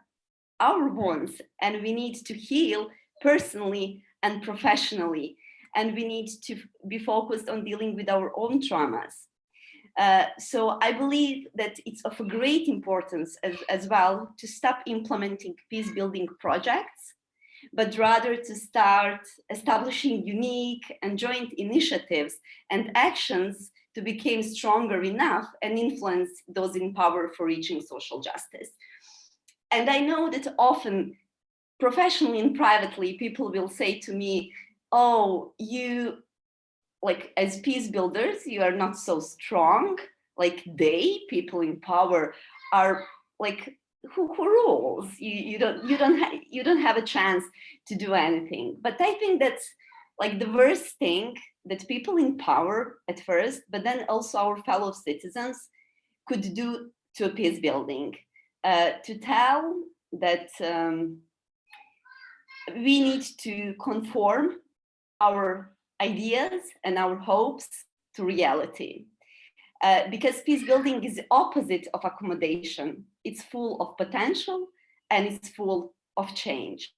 our wounds and we need to heal personally and professionally. And we need to be focused on dealing with our own traumas. So I believe that it's of a great importance as well to stop implementing peace building projects, but rather to start establishing unique and joint initiatives and actions to become stronger enough and influence those in power for reaching social justice. And I know that often, professionally and privately, people will say to me, oh, you, like as peace builders, you are not so strong, like people in power are like, who rules? You don't have a chance to do anything. But I think that's like the worst thing that people in power at first, but then also our fellow citizens could do to a peace building, to tell that we need to conform our ideas and our hopes to reality. Because peace building is the opposite of accommodation. It's full of potential and it's full of change.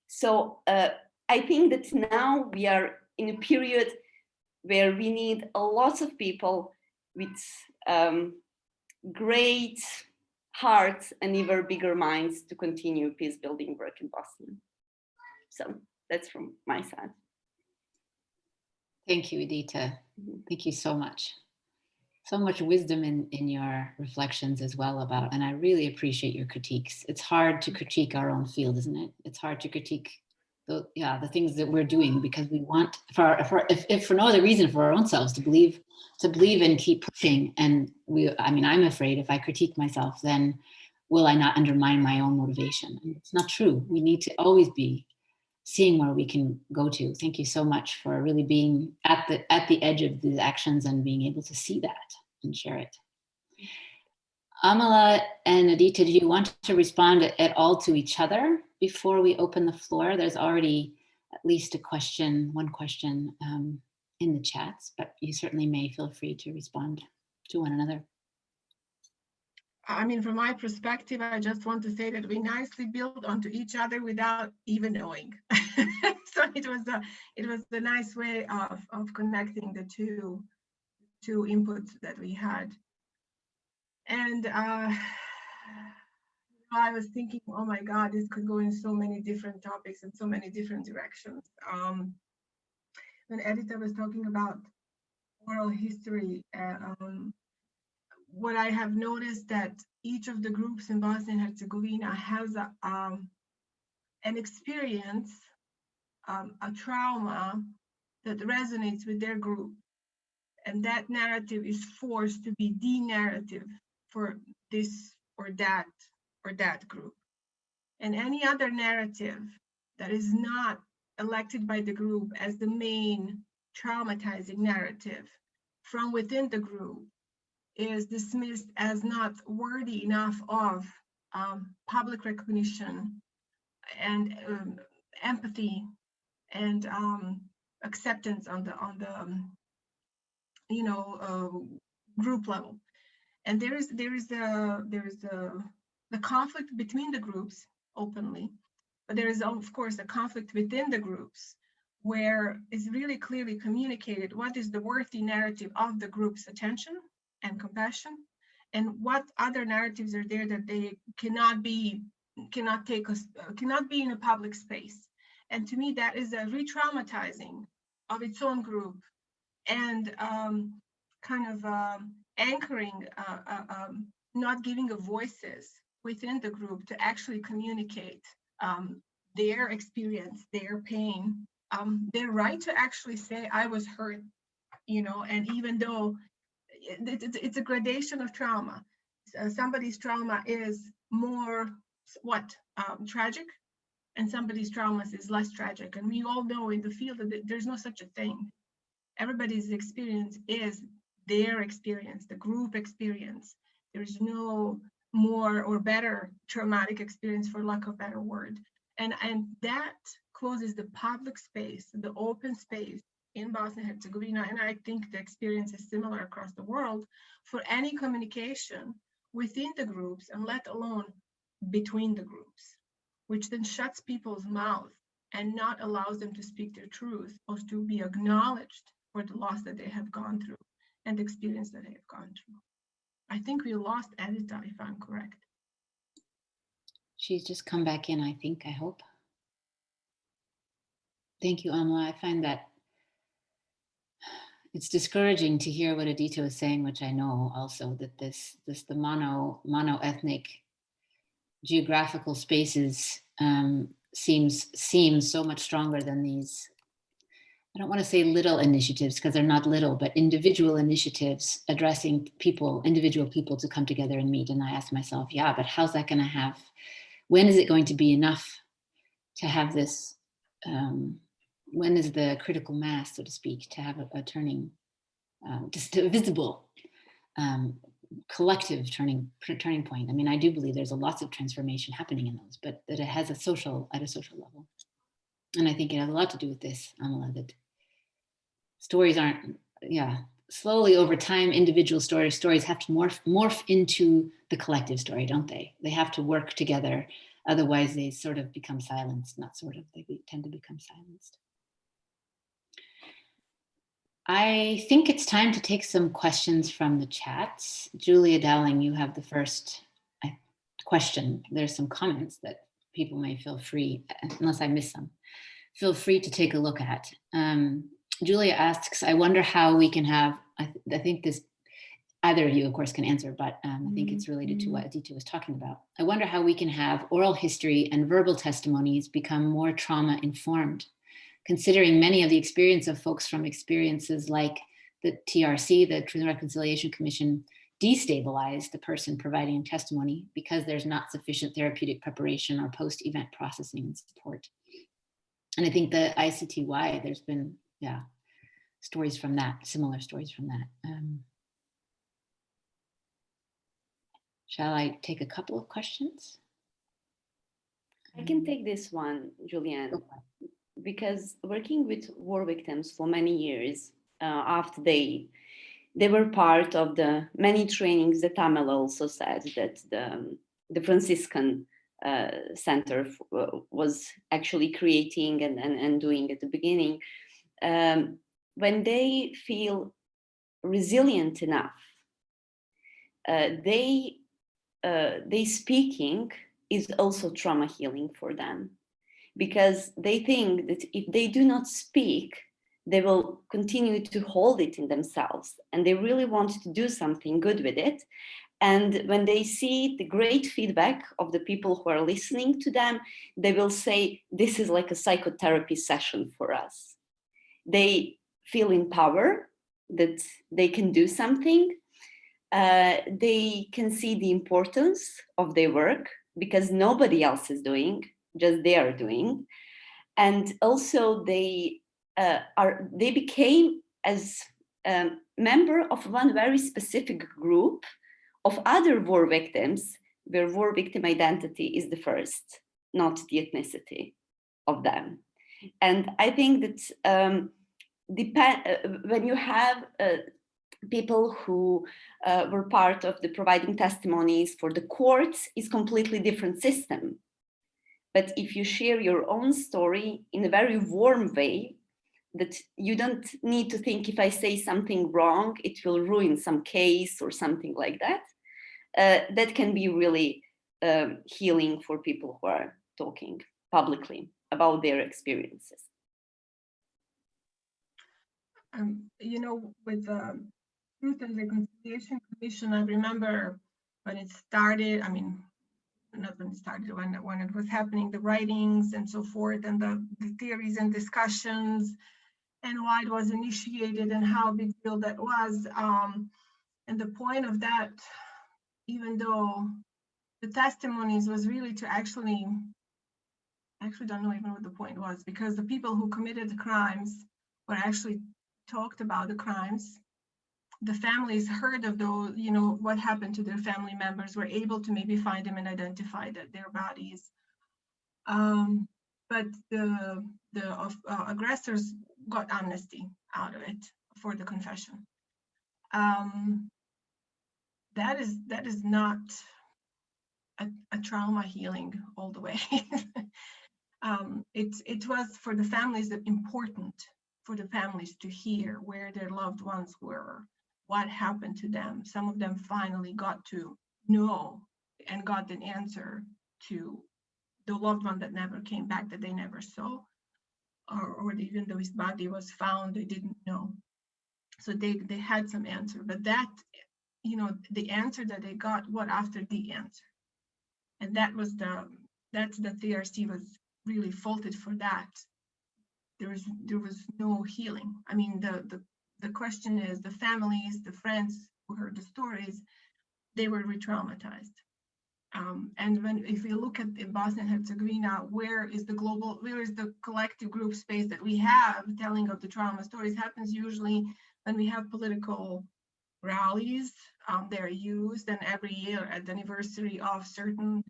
So I think that now we are in a period where we need a lot of people with great hearts and even bigger minds to continue peace building work in Bosnia. So that's from my side. Thank you, Edita. Thank you so much. So much wisdom in your reflections as well about, and I really appreciate your critiques. It's hard to critique our own field, isn't it? It's hard to critique the things that we're doing because we want, if for no other reason, for our own selves, to believe and keep pushing. And I'm afraid if I critique myself, then will I not undermine my own motivation? And it's not true. We need to always be seeing where we can go to. Thank you so much for really being at the edge of these actions and being able to see that and share it. Amela and Edita, do you want to respond at all to each other before we open the floor? There's already at least one question in the chats, but you certainly may feel free to respond to one another. I mean, from my perspective, I just want to say that we nicely build onto each other without even knowing. So it was a nice way of connecting the two inputs that we had. And I was thinking, oh my God, this could go in so many different topics and so many different directions. When Edita was talking about oral history, what I have noticed that each of the groups in Bosnia and Herzegovina has an experience, a trauma that resonates with their group. And that narrative is forced to be the narrative for this or that group. And any other narrative that is not elected by the group as the main traumatizing narrative from within the group is dismissed as not worthy enough of public recognition and empathy and acceptance on the group level. And there is the conflict between the groups openly, but there is of course a conflict within the groups where it's really clearly communicated what is the worthy narrative of the group's attention and compassion, and what other narratives are there that they cannot be in a public space. And to me, that is a re-traumatizing of its own group and anchoring, not giving a voices within the group to actually communicate their experience, their pain, their right to actually say, I was hurt, and even though it's a gradation of trauma. Somebody's trauma is more tragic, and somebody's trauma is less tragic. And we all know in the field that there's no such a thing. Everybody's experience is their experience, the group experience. There's no more or better traumatic experience, for lack of a better word. And that closes the public space, the open space in Bosnia and Herzegovina, and I think the experience is similar across the world, for any communication within the groups, and let alone between the groups, which then shuts people's mouths and not allows them to speak their truth or to be acknowledged for the loss that they have gone through and the experience that they have gone through. I think we lost Edita, if I'm correct. She's just come back in, I think, I hope. Thank you, Amela. I find that it's discouraging to hear what Edita was saying, which I know also, that the mono-ethnic geographical spaces seems so much stronger than these, I don't want to say little initiatives because they're not little, but individual initiatives addressing individual people to come together and meet. And I asked myself, yeah, but how's that going to when is it going to be enough to have this? When is the critical mass, so to speak, to have a turning, just a visible, collective turning point? I mean, I do believe there's lots of transformation happening in those, but that it has at a social level. And I think it has a lot to do with this, Amela, that stories aren't, slowly over time, individual stories have to morph into the collective story, don't they? They have to work together. Otherwise, they sort of become silenced, they tend to become silenced. I think it's time to take some questions from the chats. Julia Dowling, you have the first question. There's some comments that people may feel free, unless I miss some, feel free to take a look at. Julia asks, I wonder how we can have, I think this, either of you of course can answer, but I think it's related to what Edita was talking about. I wonder how we can have oral history and verbal testimonies become more trauma informed, considering many of the experience of folks from experiences like the TRC, the Truth and Reconciliation Commission, destabilize the person providing testimony because there's not sufficient therapeutic preparation or post-event processing and support. And I think the ICTY, there's been, stories from that, similar stories from that. Shall I take a couple of questions? I can take this one, Julianne, because working with war victims for many years, after they were part of the many trainings that Amela also said that the Franciscan Center was actually creating and doing at the beginning. When they feel resilient enough, they speaking is also trauma healing for them, because they think that if they do not speak, they will continue to hold it in themselves, and they really want to do something good with it. And when they see the great feedback of the people who are listening to them, they will say, this is like a psychotherapy session for us. They feel in power, that they can do something. They can see the importance of their work because nobody else is doing, just they are doing. And also they became as a member of one very specific group of other war victims, where war victim identity is the first, not the ethnicity of them. And I think that when you have people who were part of the providing testimonies for the courts, is completely different system. But if you share your own story in a very warm way, that you don't need to think if I say something wrong, it will ruin some case or something like that, that can be really healing for people who are talking publicly about their experiences. With the Truth and Reconciliation Commission, I remember when it started, not when it started, when it was happening, the writings and so forth, and the theories and discussions, and why it was initiated and how big deal that was. And the point of that, even though the testimonies was really to actually don't know even what the point was, because the people who committed the crimes were actually talked about the crimes. The families heard of those, what happened to their family members, were able to maybe find them and identify their bodies. But the aggressors got amnesty out of it for the confession. That is not a trauma healing all the way. It was for the families important for the families to hear where their loved ones were, what happened to them. Some of them finally got to know and got an answer to the loved one that never came back, that they never saw, or even though his body was found, they didn't know. So they had some answer, but that, the answer that they got, what after the answer? And that's the TRC was really faulted for that. There was no healing. The question is, the families, the friends who heard the stories, they were re-traumatized. And if we look at in Bosnia and Herzegovina, where is the collective group space that we have telling of the trauma stories happens usually when we have political rallies. They're used, and every year at the anniversary of certain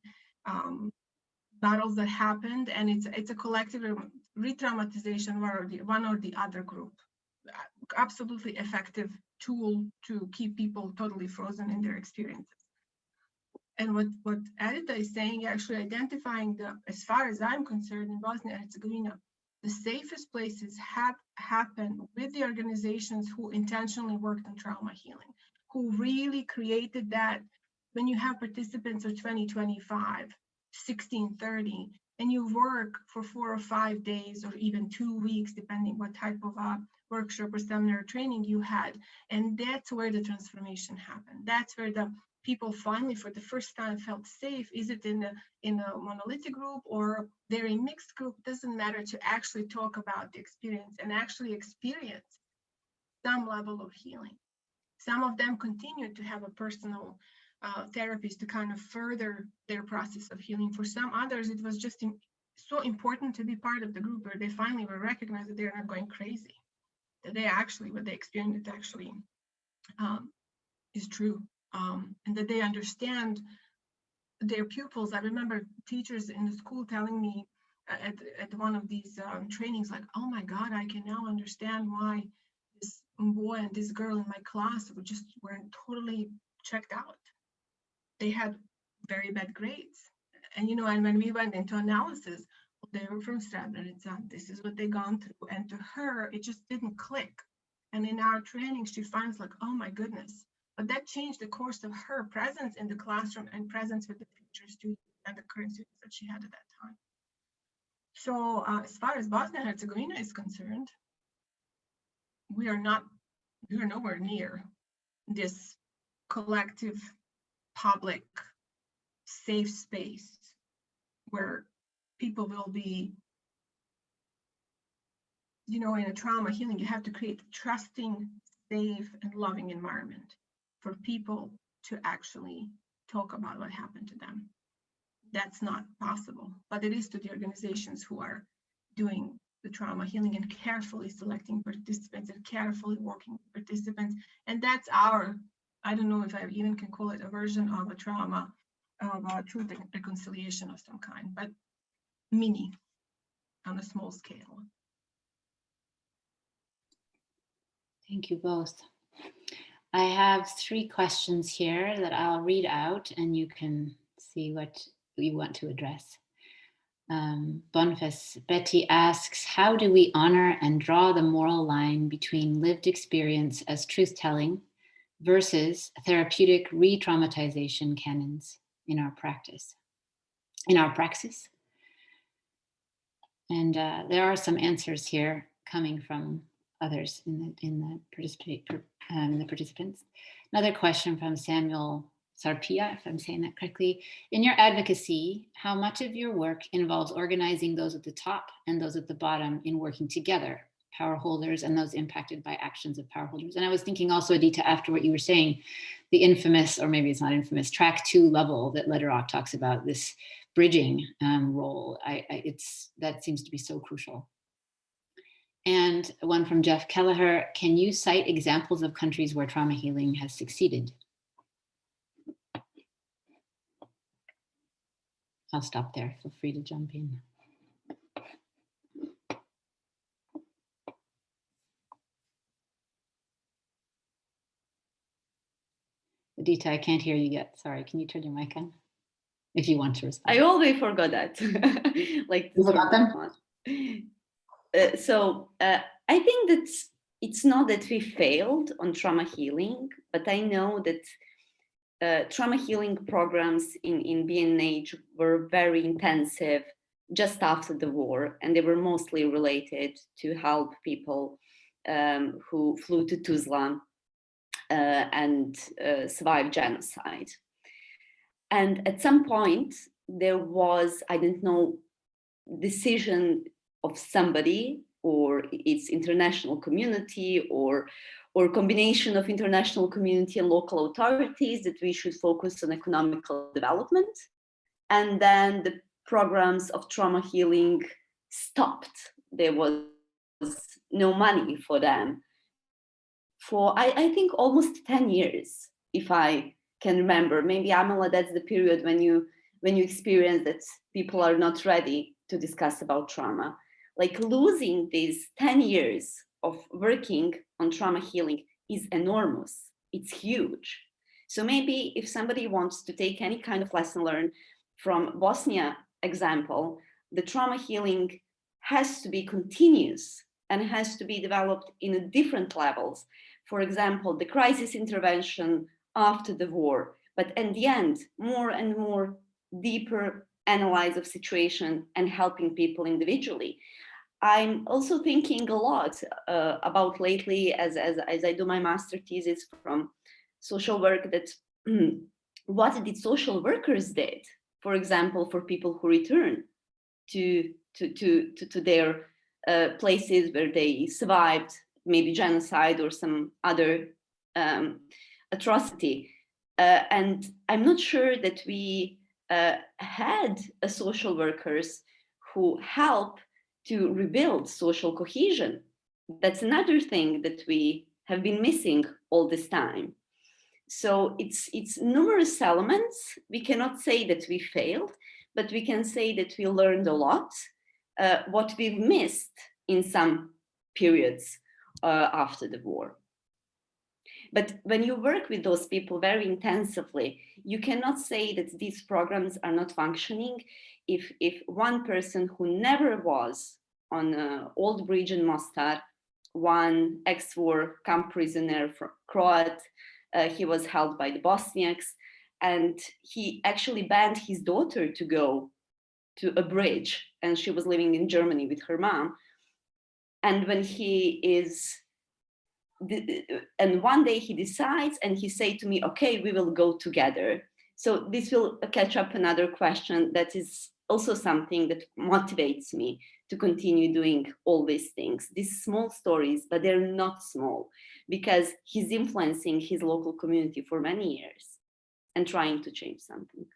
battles that happened, and it's a collective re-traumatization one or the other group. Absolutely effective tool to keep people totally frozen in their experiences. And what Edita is saying, actually identifying as far as I'm concerned, in Bosnia and Herzegovina, the safest places have happened with the organizations who intentionally worked on trauma healing, who really created that. When you have participants of 20, 25, 16, 30, and you work for 4 or 5 days or even 2 weeks, depending what type of workshop or seminar or training you had, and that's where the transformation happened. That's where the people finally, for the first time, felt safe. Is it in a monolithic group or they're in mixed group? Doesn't matter, to actually talk about the experience and actually experience some level of healing. Some of them continued to have a personal therapies to kind of further their process of healing. For some others, it was just so important to be part of the group where they finally were recognized that they're not going crazy, that they actually, what they experienced actually is true. And that they understand their pupils. I remember teachers in the school telling me at one of these trainings, like, oh my God, I can now understand why this boy and this girl in my class were totally checked out. They had very bad grades. And, and when we went into analysis, they were from Srebrenica, this is what they gone through. And to her, it just didn't click. And in our training, she finds like, oh my goodness. But that changed the course of her presence in the classroom and presence with the future students and the current students that she had at that time. So as far as Bosnia and Herzegovina is concerned, we are nowhere near this collective, public, safe space where people will be, in a trauma healing, you have to create a trusting, safe, and loving environment for people to actually talk about what happened to them. That's not possible, but it is to the organizations who are doing the trauma healing and carefully selecting participants and carefully working with participants. And that's I don't know if I even can call it a version of a trauma, of a truth and reconciliation of some kind, but mini, on a small scale. Thank you both. I have 3 questions here that I'll read out and you can see what you want to address. Boniface, Betty asks, how do we honor and draw the moral line between lived experience as truth-telling versus therapeutic re-traumatization canons in our practice? And there are some answers here coming from others in the participants. Another question from Samuel Sarpia, if I'm saying that correctly. In your advocacy, how much of your work involves organizing those at the top and those at the bottom in working together, power holders and those impacted by actions of power holders? And I was thinking also, Edita, after what you were saying, the infamous, or maybe it's not infamous, track 2 level that Lederach talks about, this bridging role. That seems to be so crucial. And one from Jeff Kelleher, can you cite examples of countries where trauma healing has succeeded? I'll stop there. Feel free to jump in. Edita, I can't hear you yet. Sorry, can you turn your mic on? If you want to respond. I always forgot that. Like, you forgot them? I think that it's not that we failed on trauma healing, but I know that trauma healing programs in BNH were very intensive just after the war, and they were mostly related to help people who flew to Tuzla and survived genocide. And at some point, there was, I don't know, decision of somebody or its international community or combination of international community and local authorities that we should focus on economical development. And then the programs of trauma healing stopped. There was no money for them for, I think, almost 10 years, if I can remember. Maybe, Amela, that's the period when you experience that people are not ready to discuss about trauma. Like losing these 10 years of working on trauma healing is enormous. It's huge. So maybe if somebody wants to take any kind of lesson learned from Bosnia example, the trauma healing has to be continuous and has to be developed in different levels. For example, the crisis intervention after the war, but in the end, more and more deeper analyze of situation and helping people individually. I'm also thinking a lot about lately as I do my master thesis from social work that what did social workers did, for example, for people who return to their places where they survived maybe genocide or some other atrocity. And I'm not sure that we had social workers who help to rebuild social cohesion. That's another thing that we have been missing all this time. So it's numerous elements. We cannot say that we failed, but we can say that we learned a lot, what we've missed in some periods after the war. But when you work with those people very intensively, you cannot say that these programs are not functioning if one person who never was on an old bridge in Mostar, one ex-war camp prisoner from Croat, he was held by the Bosniaks, and he actually banned his daughter to go to a bridge, and she was living in Germany with her mom. And when he is, and one day he decides and he say to me, okay, we will go together. So this will catch up another question that is also something that motivates me to continue doing all these things, these small stories, but they're not small because he's influencing his local community for many years and trying to change something.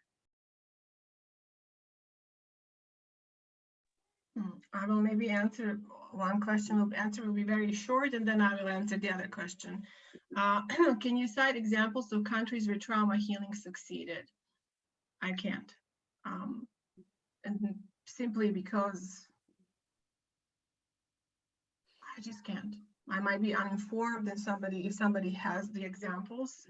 I will maybe answer one question. The answer will be very short, and then I will answer the other question. Can you cite examples of countries where trauma healing succeeded? I can't. And simply because I just can't. I might be uninformed, and if somebody has the examples.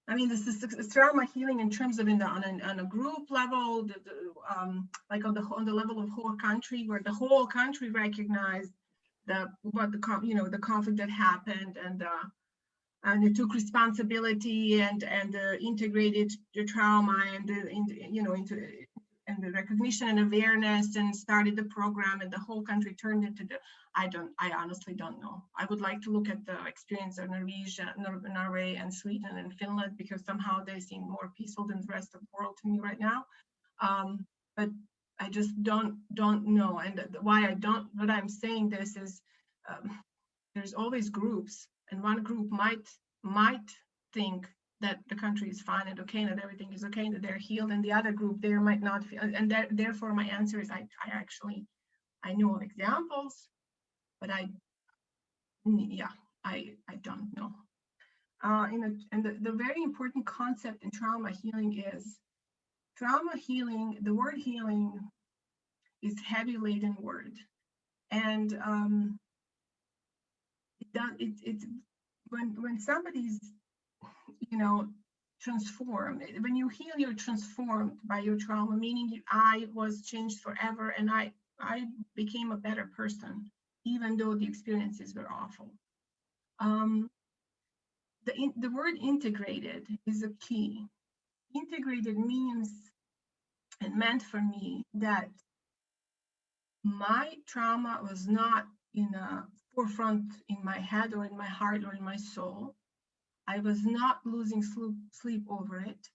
I mean, this is trauma healing in terms of on a group level, like on the level of whole country, where the whole country recognized the conflict that happened, and it took responsibility and integrated the trauma and the recognition and awareness and started the program, and the whole country turned into the. I honestly don't know. I would like to look at the experience of Norway and Sweden and Finland, because somehow they seem more peaceful than the rest of the world to me right now. But I just don't know. And why I don't, what I'm saying this is, there's always groups, and one group might think that the country is fine and okay, and that everything is okay, and that they're healed, and the other group there might not feel, and therefore my answer is I know of examples, but I don't know. And the very important concept in trauma healing is the word healing is heavy laden word, and it's when somebody's transformed. When you heal, you're transformed by your trauma, meaning I was changed forever, and I became a better person, even though the experiences were awful. The word integrated is a key. Integrated means and meant for me that my trauma was not in a forefront in my head or in my heart or in my soul. I was not losing sleep over it.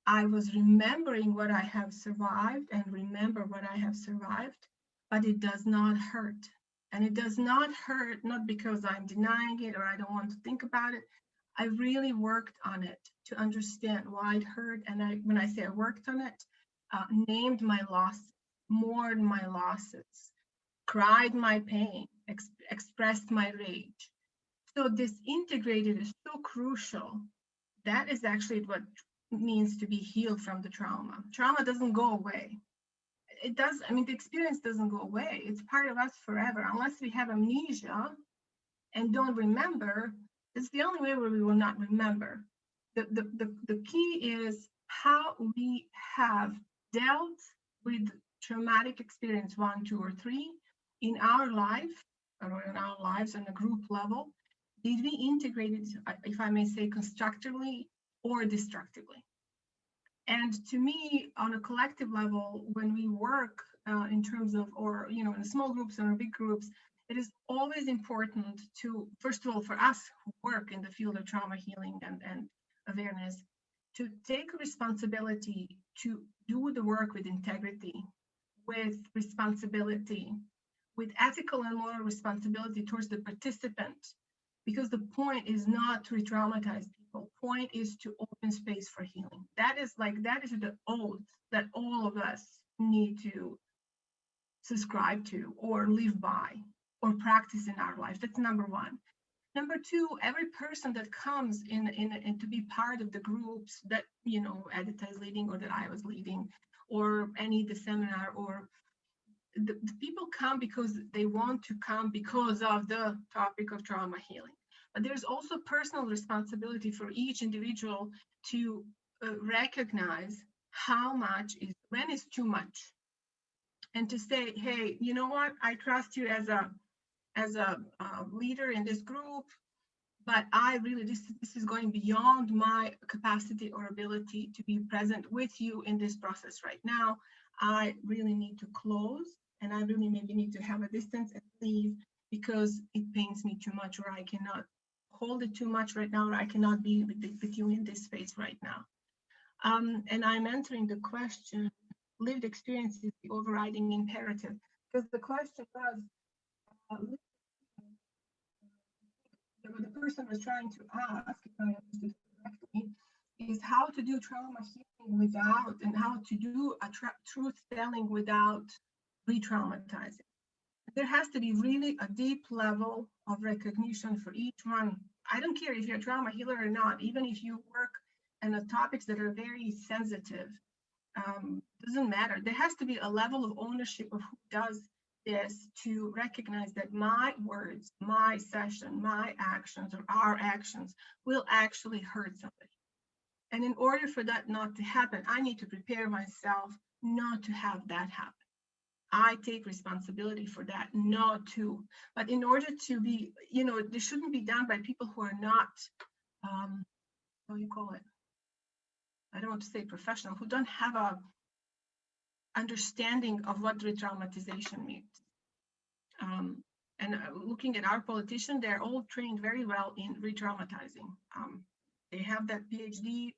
I was remembering what I have survived and remember what I have survived, but it does not hurt. And it does not hurt, not because I'm denying it or I don't want to think about it. I really worked on it to understand why it hurt. And when I say I worked on it, named my losses, mourned my losses, cried my pain, expressed my rage. So this integrated is so crucial. That is actually what it means to be healed from the trauma. Trauma doesn't go away. it does, I mean, the experience doesn't go away. It's part of us forever. Unless we have amnesia and don't remember, it's the only way where we will not remember. The key is how we have dealt with traumatic experience 1, 2, or 3 in our life, or in our lives on a group level. Did we integrate it, if I may say, constructively or destructively? And to me, on a collective level, when we work in terms of, or, you know, in small groups or big groups, it is always important to, first of all, for us who work in the field of trauma healing and awareness, to take responsibility to do the work with integrity, with responsibility, with ethical and moral responsibility towards the participant, because the point is not to re-traumatize people. Point is to open space for healing. That is the oath that all of us need to subscribe to or live by or practice in our life. That's number one. Number two, every person that comes in to be part of the groups that, you know, Edita is leading or that I was leading, or the seminar, or the people come because they want to come because of the topic of trauma healing. But there's also personal responsibility for each individual to recognize how much is, when is too much, and to say, hey, you know what, I trust you as a leader in this group, but I really, this is going beyond my capacity or ability to be present with you in this process right now. I really need to close, and I really maybe need to have a distance and leave because it pains me too much, or I cannot hold it too much right now, or I cannot be with you in this space right now. And I'm answering the question, lived experience is the overriding imperative, because the question was, what the person was trying to ask, if I understood correctly, is how to do trauma healing without, and how to do a truth telling without re-traumatizing. There has to be really a deep level of recognition for each one. I don't care if you're a trauma healer or not, even if you work on the topics that are very sensitive, doesn't matter. There has to be a level of ownership of who does this, to recognize that my words, my session, my actions, or our actions will actually hurt somebody. And in order for that not to happen, I need to prepare myself not to have that happen. I take responsibility for that, not to. But in order to be, you know, this shouldn't be done by people who are not, what do you call it? I don't want to say professional, who don't have a understanding of what re-traumatization means. And looking at our politicians, they're all trained very well in re-traumatizing. They have that PhD,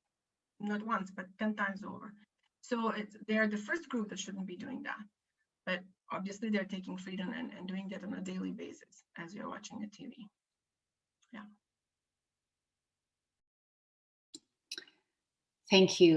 not once, but 10 times over. So they're the first group that shouldn't be doing that. But obviously they're taking freedom and doing that on a daily basis as you're watching the TV. Yeah. Thank you.